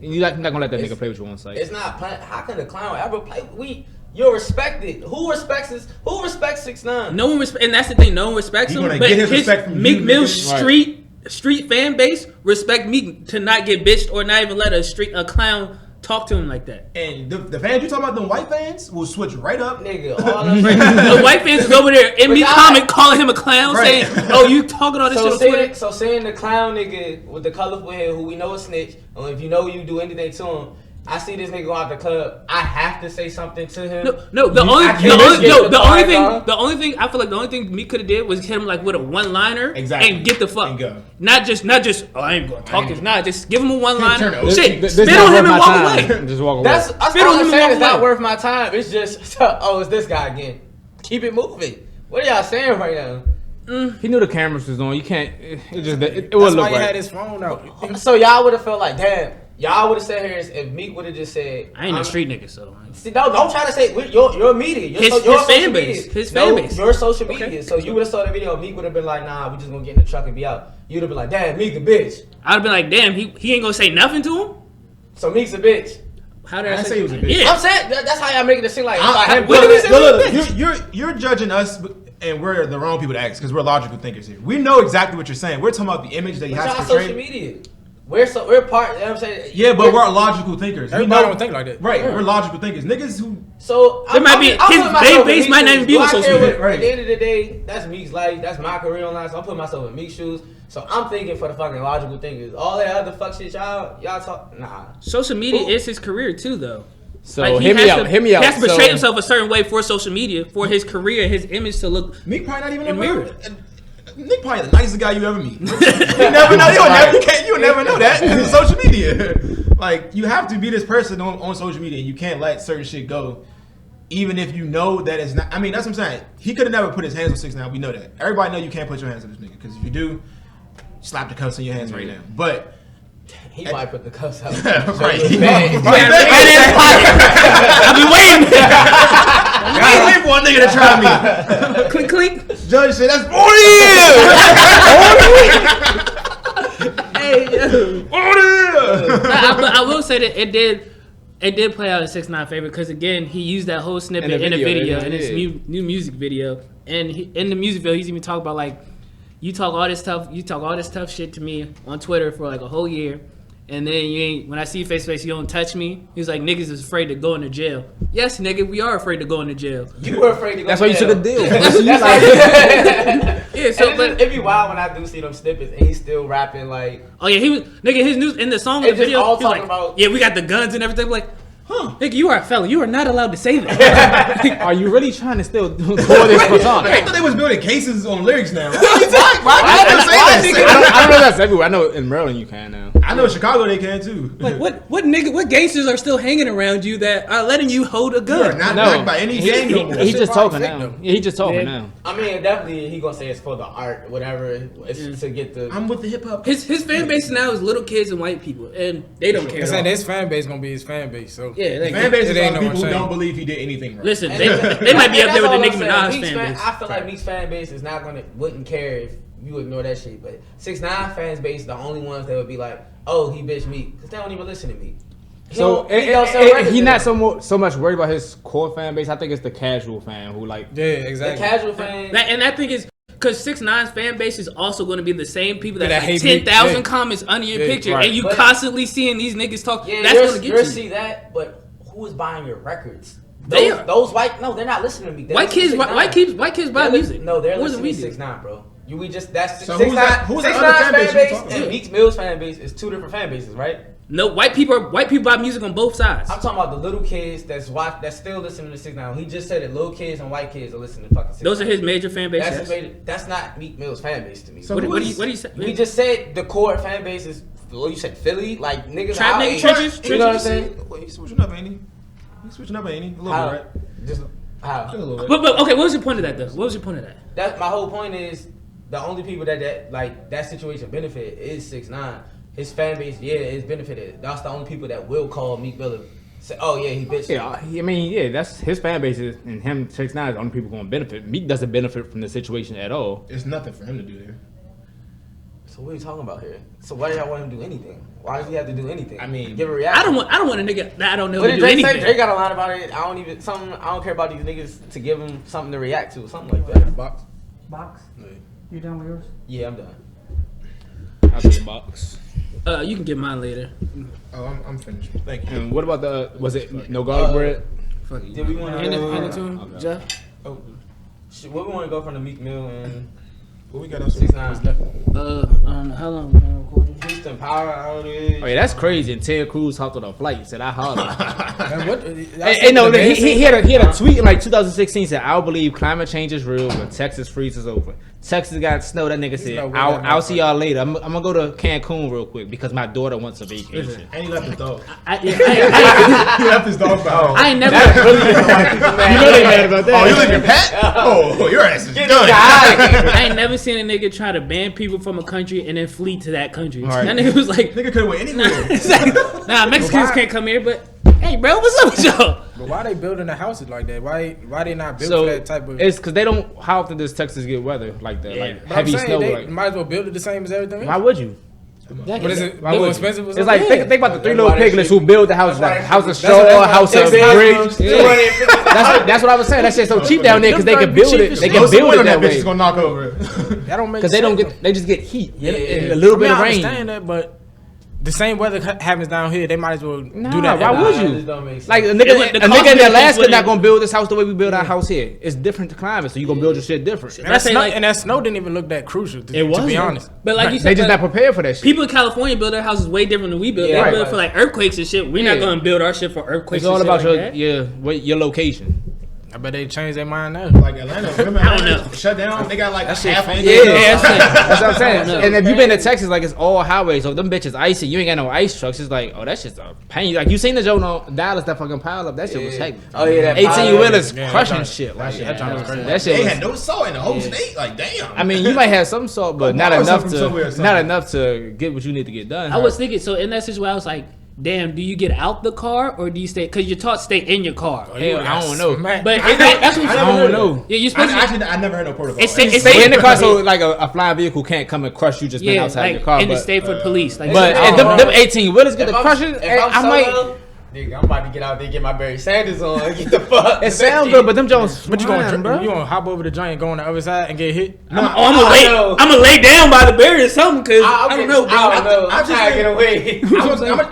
And you're not gonna let that nigga play with you on site.
It's not. How can a clown ever play? You're respected. Who respects this? Who respects 6ix9ine?
No one and that's the thing. No one respects
He
him.
gonna
But
get his respect from
Meek
you,
Mill's
nigga.
street fan base respect Meek to not get bitched or not even let a clown talk to him like that.
And the fans you talking about, them white fans, will switch right up.
Nigga, all them
The white fans is over there in
But
Meek
y'all-
comment calling him a clown,
Right.
saying, "Oh, you talking all this shit on Twitter."
So saying the clown nigga with the colorful hair who we know is snitch, or if you know you do anything to him, I see this nigga go out the club. I have to say something to him.
No. The
I
only
can't
thing,
get the
I feel like the only thing Meek could have did was hit him like with a one-liner
Exactly.
and get the fuck.
And go.
Not just. Oh, I ain't gonna talk this. Nah, just give him a
Turn
one-liner.
it over.
Shit,
This
spit
not
on him
worth
and
my
walk
time.
away.
Just walk away.
That's
Spit
all
on him
I'm
and
saying.
walk
It's not
away.
worth my time. It's just it's this guy again. Keep it moving. What are y'all saying right now?
He knew the cameras was on. You can't. It just. It
That's
wouldn't
why
look
he had
right.
his phone out.
So y'all would have felt like, damn. Y'all would have sat here if Meek would have just said,
I ain't a street nigga, so.
See, don't try to say your media. Your
His
social
fan
media.
base. His fan base.
Your social media. So you would have saw the video. Meek would have been like, nah, we just gonna get in the truck and be out. You'd have been like, damn, Meek a bitch.
I'd have been like, damn, he ain't gonna say nothing to him.
So Meek's a bitch.
How did
I
I
didn't
say
say he was a bitch.
Yeah.
I'm saying that's how y'all making it seem like.
You're judging us, and we're the wrong people to ask because we're logical thinkers here. We know exactly what you're saying. We're talking about the image that he has
Y'all
to
social
portray.
media. We're part. You know what I'm saying.
Yeah, but we're logical thinkers. We
Everybody
know-
don't think like that.
Right, we're logical thinkers. Niggas who
So
There might be- his fan base might not even be on social media,
right.
At the end of the day, that's Meek's life. That's my career online. So I'm putting myself in Meek's shoes. So I'm thinking for the fucking logical thinkers. All that other fuck shit y'all talk. Nah.
Social media
Who-
is his career too, though.
So
Like,
hear me out.
He has to portray himself a certain way for social media, for his career, his image to look.
Meek probably not even
In
a
mirror.
Meek probably the nicest guy you ever meet. You never know. You'll never know that because of social media. Like you have to be this person on social media, and you can't let certain shit go, even if you know that it's not. I mean, that's what I'm saying. He could have never put his hands on 6ix9ine. We know that. Everybody know you can't put your hands on this nigga because if you do, slap the cuffs in your hands right now. But
He might put the cuffs out.
right,
I've been waiting.
I wait for a nigga to try me.
Clink clink.
Judge said that's 40 years.
Hey,
40 years.
I will say that it did play out in 6ix9ine favor because again he used that whole snippet in the video in his new music video, and in the music video he's even talking about like you talk all this tough shit to me on Twitter for like a whole year. And then you ain't, when I see you face to face, you don't touch me. He's like, niggas is afraid to go into jail. Yes, nigga, we are afraid to go into jail.
You were afraid to go.
That's why you took a deal.
Yeah, so but
it'd be wild when I do see them snippets and he's still rapping like.
oh yeah, he was nigga his news in the song in
It's
the
just
video.
all
He was
talking
like,
about-
yeah, we got the guns and everything. Like, Nigga, you are a felon. You are not allowed to say that.
Are you really trying to still do this persona?
I thought they was building cases on lyrics now.
I don't know if that's everywhere. I know in Maryland you can now.
I know in Chicago they can too.
Like what gangsters are still hanging around you that are letting you hold a
You are
gun?
not
No,
backed by any gang no more.
He's just talking
fake,
now.
though.
Yeah, he's just talking
Yeah.
now.
I mean, definitely he gonna say it's for the art, whatever. It's to get the.
I'm with the hip hop.
His fan base now is little kids and white people, and they don't care.
I'm
at
saying
all.
his fan base gonna be his fan base. So
Yeah, like,
Fan base is
It ain't
all
no
people who
shame.
don't believe he did anything wrong.
listen, they might be up there with the Nicki Minaj fan base.
I feel like Meek's fan base is not wouldn't care if you ignore that shit. But 6ix9ine fans base the only ones that would be like, oh, he bitch Meek, because they don't even listen to me.
So he not so much worried about his core fan base. I think it's the casual fan who like.
yeah,
the
exactly.
casual fans.
And I think it's because 6ix9ine's fan base is also going to be the same people that
That
like
hate Meek.
10,000
Yeah.
comments under your
Yeah,
picture,
right.
and you
But-
constantly seeing these niggas talk.
Yeah,
That's
you're,
going to
you
get you.
see that, but who is buying your records?
They are.
Those white. No, they're not listening to me. They
White
listen
kids,
to 6ix9ine.
white kids buy
They're
music.
No, they're
more than
listening
we
to
do.
6ix9ine, bro. That's
So who's that- who's the other
6ix9ine's
fan base you talking
and
about?
Meek Mill's fan base is two different fan bases, right?
No, white people buy music on both sides.
I'm talking about the little kids that's still listening to 6ix9ine. He just said that little kids and white kids are listening to fucking 6ix9ine.
Those are his major fan bases.
That's not Meek Mill's fan base to me.
So
What
who
do
is-
you say?
We just said the core fan base is. Well, you said Philly, like niggas.
Trap
our
nigga
age.
trenches?
You know what I'm saying?
Wait, he's switching up, ain't he? He's switching up, ain't he? A little
How?
bit, right?
Just how?
Just a little bit.
But okay, what was your point of that though? What was your point of that?
That my whole point is the only people that like that situation benefit is 6ix9ine. His fan base, yeah, is benefited. That's the only people that will call Meek Mill. Say, oh yeah, he bitched.
Yeah, that's his fan base is, and him 6ix9ine is the only people going to benefit. Meek doesn't benefit from the situation at all.
It's nothing for him to do there.
So what are you talking about here? So why do y'all want him to do anything? Why does he have to do anything?
I mean,
give a reaction.
I don't want a nigga that I don't know
What
to
did
do
Drake say?
anything.
Drake got a line about it. I don't care about these niggas to give him something to react to, something like that.
Box.
Box.
Yeah.
You done with yours?
Yeah, I'm done.
I'll take a box.
You can get mine later.
Oh, I'm finished. Thank you.
And what about was it no garlic bread?
Fuck you.
Did we want
Hand it
to?
to him,
Okay.
Jeff.
Oh,
What we want to go from the Meek Mill and
what we got else?
6ix9ine?
I don't know how long we been recording.
Houston Power outage.
Oh yeah, that's crazy. And Ted Cruz hopped on a flight. Said I holler.
Man, what?
Hey, no, he had a tweet in like 2016 said, "I believe climate change is real, but Texas freezes over." Texas got snow. That nigga said,
no way
"I'll
that
see y'all later. I'm gonna go to Cancun real quick because my daughter wants a vacation."
And he left his dog.
I
He left his dog behind.
ain't never.
You know they mad about that.
Oh, you leave your pet? Oh, your ass is
Get
done.
this guy out of here.
I ain't never seen a nigga try to ban people from a country and then flee to that country.
Right.
That nigga was like,
Nigga could have went anywhere.
it's like, nah, Mexicans can't come here, but hey, bro, what's up with y'all?
But why they building the houses like that? Why they not built
So
for that type of?
it's because they don't. How often does Texas get weather like that? Like
But
heavy
I'm saying
snow?
they
Like,
might as well build it the same as everything else.
why would you?
But is it
Why
more
would you?
expensive? or
It's
something?
like think about the three
That's
little
why that
piglets
shit-
who build the house, like
That's
house
why
of
that-
straw,
that's
house
why
of
Texas
bricks.
$250.
That's what I was saying. That shit's so cheap down there because they can
Them
build it.
cheapest
They
shit.
can build it
that
that
bitch is
way
gonna knock over.
That don't make
because
sense.
they don't get. They just get heat
Yeah,
and
yeah.
a little bit of
I
rain.
understand that, but the same weather happens down here. They might as well
Nah,
do that.
why
everywhere.
would
Nah,
you?
it just don't make sense.
Like a
The
nigga
cost
in
difference
Alaska
wouldn't-
not gonna build this house the way we build our house here. It's different to climate, so you gonna build your shit different.
And
I
that,
say,
snow,
like-
and that snow didn't even look that crucial. To be
wasn't.
honest,
But like you
They
said,
just
like,
not prepared for that shit.
people in California build their houses way different than we build.
Yeah,
They build
right.
for like earthquakes and shit. We're
Yeah.
not gonna build our shit for earthquakes.
It's all
and
about
shit
your
like
your location.
I bet they changed their mind now.
Like Atlanta, remember
I don't
Atlanta
know.
shut down. They got like
That shit
half
fake.
an
Yeah,
inch.
that's it.
that's what I'm saying.
I don't know.
And if you've been to Texas, like it's all highways, so them bitches icy. You ain't got no ice trucks. It's like, oh, that shit's a pain. Like you seen the joke on Dallas, that fucking pile up. That shit was
Yeah.
heavy.
Oh yeah, that
18 wheelers
Yeah,
crushing
that
shit. Like,
that joint was crazy.
that shit
They
was,
had no salt in the whole state. Like damn.
I mean, you might have some salt, but
Go
not
borrow
enough
some from somewhere or
to
something.
not enough to get what you need to get done.
I was thinking, so in that situation, I was like, damn, do you get out the car or do you stay? Because you're taught to stay in your car.
Hell, I don't know.
Man.
But that's what
I
I'm
don't know.
Yeah, you're supposed to.
I never heard no protocol.
It's
Like,
it's
Stay in the car so like a flying vehicle can't come and crush you just being
yeah,
outside
like
your car.
in the
But,
state for the police. Like,
but
I
if
don't
them
know.
18 wheelers get
If
to
I'm-
crushing,
if
I
I'm
might.
solo, nigga, I'm about to get out there and get my Barry Sanders on and get the fuck.
It sounds good, but them Jones.
But you gonna
bro?
you gonna hop over the joint and go on the other side and get hit?
I'm gonna lay down by the barrier or something because I don't know, bro.
I don't know.
I'm
I'm
just
trying to
saying-
get away.
I think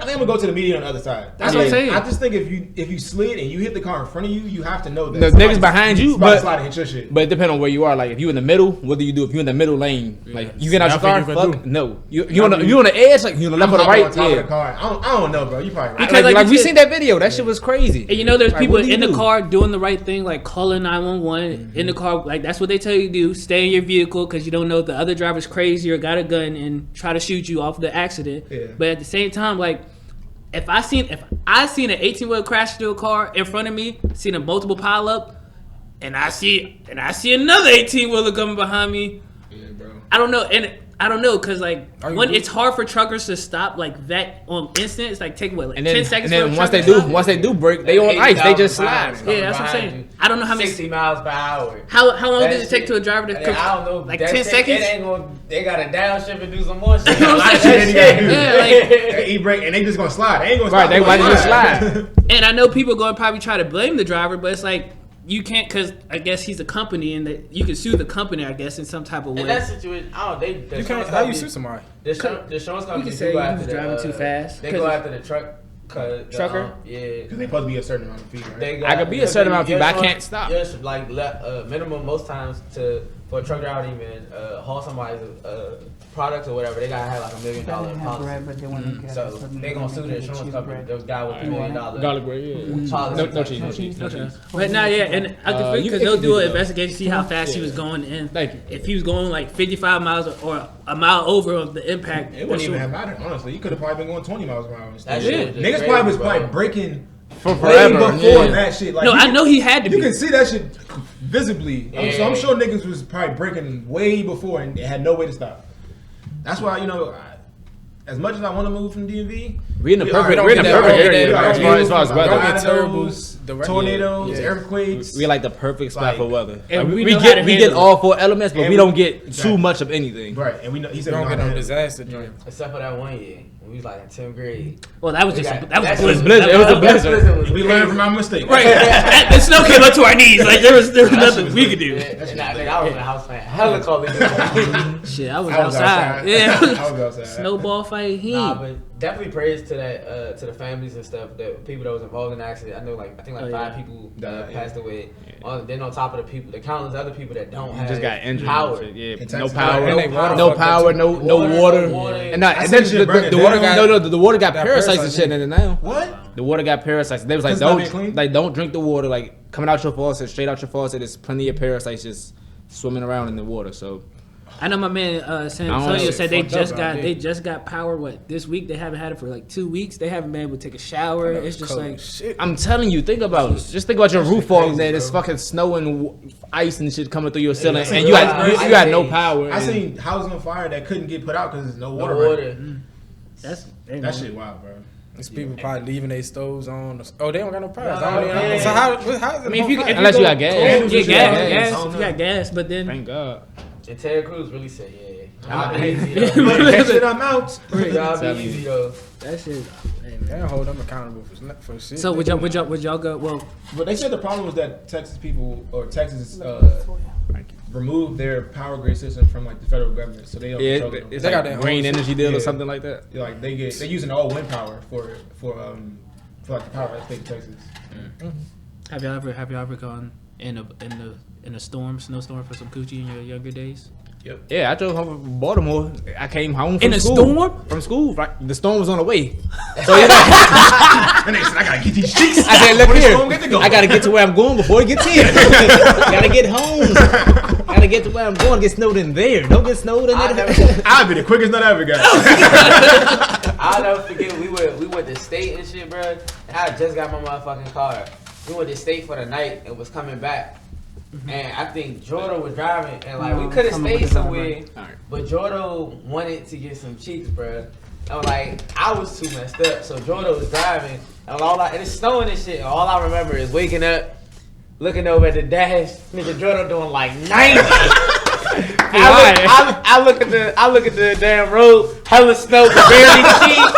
I'm gonna go to the median on the other side.
That's what I'm saying.
I just think if you slid and you hit the car in front of you, you have to know that
The
somebody's-
niggas behind you,
somebody's
but-
slide and hit your shit.
But it depends on where you are. Like if you in the middle, what do you do? If you in the middle lane, like you get out your car,
Nothing you can
fuck
do.
no. You on the edge, like you on the left or the
I'm hopping
right,
on top of the
yeah.
car. I don't know, bro. You probably right.
Because
Like
like
we
you
seen seen that video. That shit was crazy.
And you know, there's
Like,
people
what do you
in the
do?
car doing the right thing, like calling 911 in the car. Like that's what they tell you to do. Stay in your vehicle because you don't know if the other driver's crazy or got a gun and try to shoot you off the accident.
Yeah.
But at the same time, like if I seen an 18-wheel crash into a car in front of me, seen a multiple pile up, and I see another 18-wheeler coming behind me.
Yeah, bro.
I don't know, because like
Are you
when
good?
it's hard for truckers to stop like that on instant. It's like take what, like
And then,
10 seconds.
and
for a
then once
trucker
they
to stop?
once they do break, they on ice. They just slide.
Yeah, that's what I'm saying. I don't know how many.
60 miles per hour.
How long
That
does it take
shit-
to a driver to
I
cook?
don't know.
Like
that
10
shit,
seconds?
It ain't gonna. They gotta downshift and do some more shit.
You know what I'm
Like
saying?
that shit.
Yeah, like-
They e-brake and they just gonna slide. They ain't gonna
Right,
stop.
they
gonna
might just slide.
And I know people going to probably try to blame the driver, but it's like you can't, because I guess he's a company and that you can sue the company, I guess, in some type of way.
In that situation, the
You can't.
insurance
How you
company-
sue somebody?
The insurance
You
company
can
do
say
go
he
after
was driving too fast.
They
'Cause
go
it's-
after the truck.
Trucker?
Yeah.
Because they supposed to be a certain amount of feet, right?
They
I could be a certain amount of feet, but I can't stop.
Yes, like minimum most times for a truck driver to even haul somebody's products or whatever, they gotta have like $1 million policy. So they gonna sue the insurance company. Those guy with $1 million
Garlic bread, yeah.
policy.
No cheese, no cheese, no cheese.
But now, yeah, and I can
You
because
can
they'll do an
that.
investigation, see how fast he was going in.
Thank you.
If he was going like 55 miles or a mile over of the impact,
It wouldn't even have mattered, honestly. You could have probably been going 20 miles per hour instead.
That shit was just
Niggas
crazy,
probably was
bro.
probably breaking
For
way
forever.
before
Yeah.
that shit. Like,
No,
you
I
can-
know he had to
You
be.
can see that shit visibly. So I'm
Yeah.
sure niggas was probably breaking way before and they had no way to stop. That's why, as much as I want to move from DMV,
We in the
we
perfect,
are-
we're in the
we are-
perfect
we are-
area
we are-
as far as weather.
Don't get terrible.
tornadoes, tornadoes,
Yeah.
earthquakes.
We like the perfect spot
Like-
for weather.
And
Like,
we
we
know how to
get
handle
all four elements, but
And
we
we-
don't get too
exactly.
much of anything.
Right, and we know he
You
said
don't
we
get
know
no
how to
disaster joint.
Except for that one year when we was like in 10th grade.
Well, that was
We
just
got-
that was
that
a
shit
blizzard.
It was a
that
blizzard.
was
we learned from our mistake.
Right, the snow came up to our knees. Like there was nothing we could do.
Yeah, and I was in the house playing hella Call of Duty.
Shit, I was
I was
outside.
I
Yeah,
was outside.
snowball fight.
Nah, but definitely praise to that to the families and stuff, the people that was involved in the accident. I know, I think
Oh,
5
yeah.
people
Died, yeah.
passed away. Then on top of the people, the countless other people that don't have
Just got injured.
power.
Yeah,
In
no
Texas.
power,
And they water
no
fucked
power,
up,
no
Water,
water.
and
And not,
I
and
seen
then
shit
the
burning
water
down.
got the water got
Got
parasites and
parasites
shit in it now.
What?
The water got parasites. They was like,
It's not being clean?
don't drink the water. Like coming out your faucet, straight out your faucet. There's plenty of parasites just swimming around in the water. So
I know my man San
I don't
Antonio
know.
said they
Fucked up
just
out
got
there.
they just got power. What this week? They haven't had it for like 2 weeks. They haven't been able to take a shower. It's just
Cold
like
shit.
I'm telling you, think about it. Just think about your roof falling
crazy,
there. There's
bro.
fucking snow and ice and shit coming through your ceiling,
Yeah,
and you got no
I
power.
I
and-
seen houses on fire that couldn't get put out because there's no
No
water.
water.
that's
That shit wild, bro.
These people probably leaving their stoves on. Oh, they don't got no power.
No,
I don't even know.
yeah.
So how
I mean, if you
Unless
go
you got gas.
cold,
Candles
yeah,
and
gas,
shit.
gas.
Yeah.
If you got gas, but then
Thank God.
And Ted Cruz really said, yeah. Y'all
I-
be easy,
That shit, I'm out.
Y'all
Tell
be
me.
easy, though.
that shit.
they don't hold them accountable for shit.
So would y'all go? Well,
But they said the problem was that Texas people or Texas removed their power grid system from like the federal government, so they don't
Yeah,
control it.
it's
They got
like
that
green
whole
energy deal
Yeah.
or something like that.
Like they're using all wind power for like the power of the state of Texas.
have y'all ever gone in a snowstorm for some coochie in your younger days?
Yeah, I drove home from Baltimore. I came home from
In a
school.
storm?
From school, right? The storm was on the way. So you know,
And they said, I gotta get these cheeks.
I said, look
Before the
here.
storm get to go.
I gotta get to where I'm going before it gets here. Gotta get home. Gotta get to where I'm going. Get snowed in there. Don't get snowed in
I
there.
never-
I'll be the quickest nut I ever got.
I'll never forget, we went to state and shit, bro. And I just got my motherfucking car. We went to state for the night and was coming back. And I think Jordan was driving, and like we could have stayed somewhere, but Jordan wanted to get some cheeks, bro. I was like, I was too messed up, so Jordan was driving, and and it's snowing and shit. And all I remember is waking up, looking over at the dash, nigga Jordan doing like 90. I look at the damn road, hella snow, but barely cheese.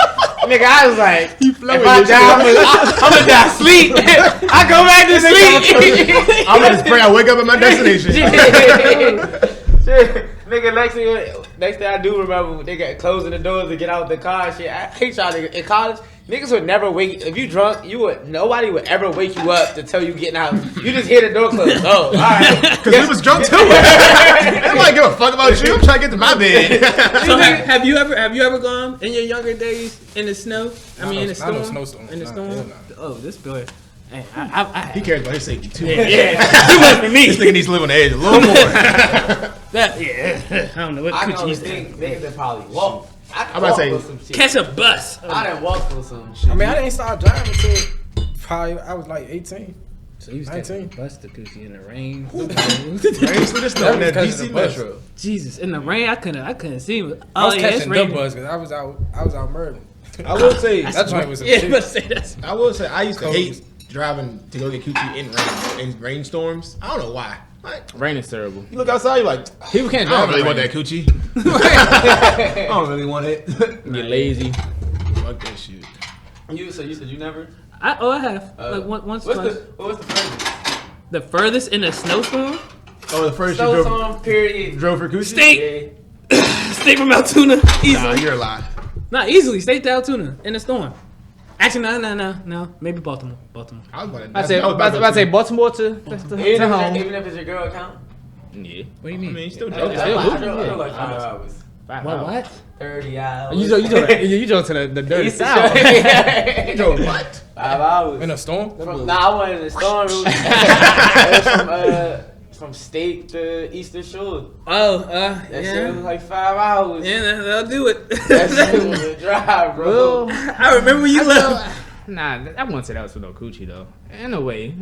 Nigga, I was like, if I die, I'm gonna die asleep. I go back to sleep.
I'm gonna just pray I wake up at my destination.
Shit. Nigga, next thing I do remember, they got closing the doors to get out the car and shit. I hate y'all niggas. In college, Niggas would never wake. If you drunk, nobody would ever wake you up to tell you getting out. You just hear the door close. Oh, all right.
Because we was drunk too. I don't give a fuck about you. I'm trying to get to my bed.
So have you ever gone in your younger days in the snow? I mean, in the storm.
Not no snowstorm.
In the
Nah,
storm.
hell nah.
Oh, this boy. Hey,
He cares about his safety too.
yeah, too much for me.
This nigga needs to live on the edge a little more.
I don't know what
I can
coochie
only
is.
think niggas that probably walk.
I'm about to say,
some shit.
Catch a bus.
I done walked through some shit.
I mean, I didn't start driving until probably I was like 18.
So you was
19.
taking a bus to coochie in the rain.
rain through the snow in that
Because of
DC
the bus.
Metro.
Jesus, in the rain, I couldn't see.
I was
it's
catching the
raining.
bus because I was out murdering.
I will say,
That joint was a
Yeah,
shit.
but say that's.
I will say, I used to
Cold.
hate driving to go get coochie in rainstorms. I don't know why. Like,
Rain is terrible.
you look outside, you're like,
People can't
I don't
drive.
really
in
want
rain.
that coochie. I don't really want it.
Get lazy.
Fuck that shit.
So you said you never?
I have like once.
What's
twice.
the furthest?
The furthest in a snowstorm?
Oh, the first you
Snowstorm period.
drove for coochie?
State.
Yeah.
State from Altoona.
Nah,
Easily.
you're a lie.
Not easily. State to Altoona in a storm. Actually, no. Maybe Baltimore.
I was about to,
I say, about to say Baltimore to home.
Even if it's your girl account.
Yeah.
What do you
I
mean?
mean, you still
Okay.
drove.
I drove like 5 hours.
What?
30 hours.
You drove to the dirty
East to
south.
Shore.
You drove what?
5 hours.
In a storm?
I wasn't in the storm. It was from State to Eastern Shore.
Oh,
That shit
yeah.
was like 5 hours.
Yeah, that'll do it.
That shit was a drive, bro.
Well,
I remember when you left.
nah, I wouldn't say that was for no coochie though. In a way.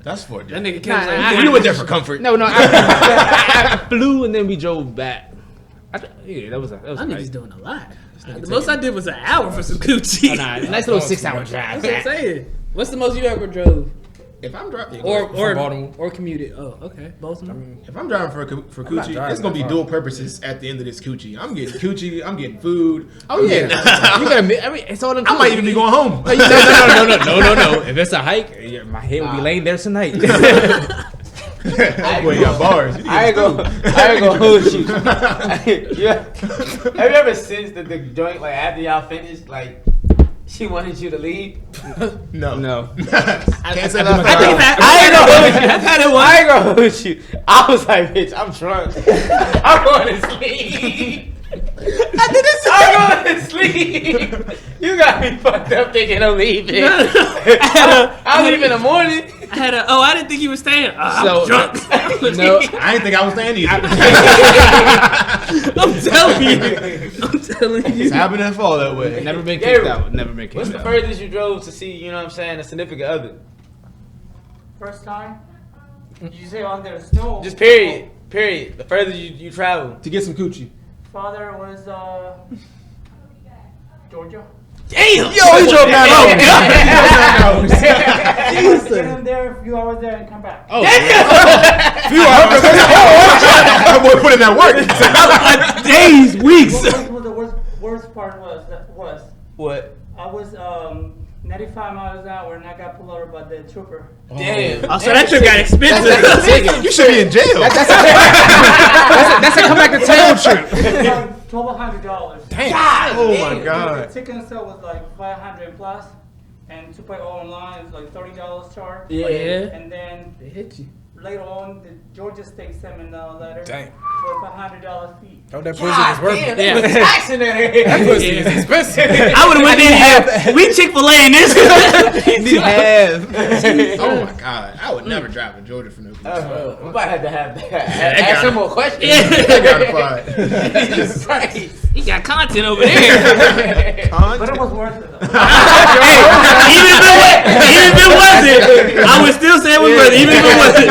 That's for
That
it.
nigga kept saying,
nah,
You went there for comfort.
No, I flew and then we drove back. Yeah, that was
I
nice.
niggas doing a lot. The most I did was an hour for some coochie.
Nah, nice little 6-hour drive.
That's what I'm saying. What's the most you ever drove
If I'm driving,
or
Baltimore.
commuted? Oh, okay, Baltimore.
if I'm driving for
not
coochie,
driving
it's gonna be
that far.
dual purposes at the end of this coochie. I'm getting coochie. I'm getting food.
Oh yeah, you gotta. I mean, it's all
I might even be going home.
No. If it's a hike, my head will be laying there tonight.
That boy got bars.
I ain't gonna hold you. Yeah. Have you ever sensed that the joint, like after y'all finished, like she wanted you to leave?
No.
Can't
say
I
that.
think that
I ain't gonna hold you.
I've had it once.
I ain't gonna hold you. I was like, bitch, I'm drunk. I'm going to sleep. I'm going to sleep. You got me fucked up thinking I'm leaving. I'll leave in the morning.
I didn't think you were staying. I'm
So-
drunk.
No,
I didn't think I was staying either.
I'm telling you.
It's happening to fall that way.
never been kicked
Yeah.
out. Never been kicked
What's
out.
the furthest you drove to see, you know what I'm saying, a significant other?
First time? Did you say on the snow?
Just period. Period. The furthest you travel.
To get some coochie.
Father was Georgia.
Damn.
Yo, he drove down. Oh God.
Get him there, a few hours there, and come back.
Oh,
That boy put in that work.
Days, weeks.
What the worst part was?
What?
I was 95 miles an hour and I got pulled over by the trooper.
Damn.
Oh, so that trip got expensive.
You should be in jail.
that's a come back to town trip.
It was like $1,200.
Oh my God.
The ticket itself was like 500 plus, and to pay all online is like $30 charge.
Yeah.
And then
They hit you.
later on, the Georgia State sent me a letter
Dang.
for a $500 fee.
Oh, that pussy was worth it.
Damn, there was tax in there.
That pussy is expensive.
I would have went there. We Chick-fil-A in this.
Oh my God. I would never drive to Georgia for no coochie.
We might have to have that.
that
Ask
guy-
some more questions.
That got applied.
Jesus Christ.
He got content over there.
But it was worth it though.
Even if it wasn't, I would still say it was worth it. Even if it wasn't,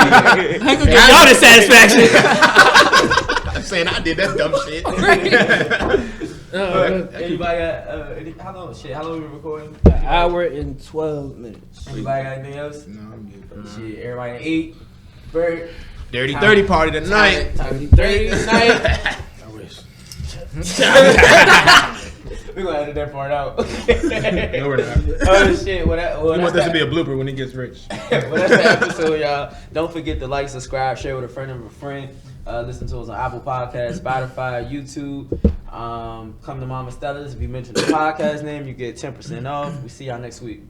I could get y'all the satisfaction.
I'm saying I did that dumb shit.
Anybody got how long we recording?
An hour and 12 minutes.
Anybody got anything else?
No, I'm good.
Shit, everybody ate. Bert.
Dirty 30 party tonight.
Time 30 tonight.
I wish.
We're gonna edit that part out.
No, we're not.
Oh shit!
We want this to be a blooper when he gets rich.
Well, that's the episode, y'all. Don't forget to like, subscribe, share with a friend of a friend. Listen to us on Apple Podcasts, Spotify, YouTube.
Come to Mama Stella's. If you mention the podcast name, you get 10% off. We see y'all next week.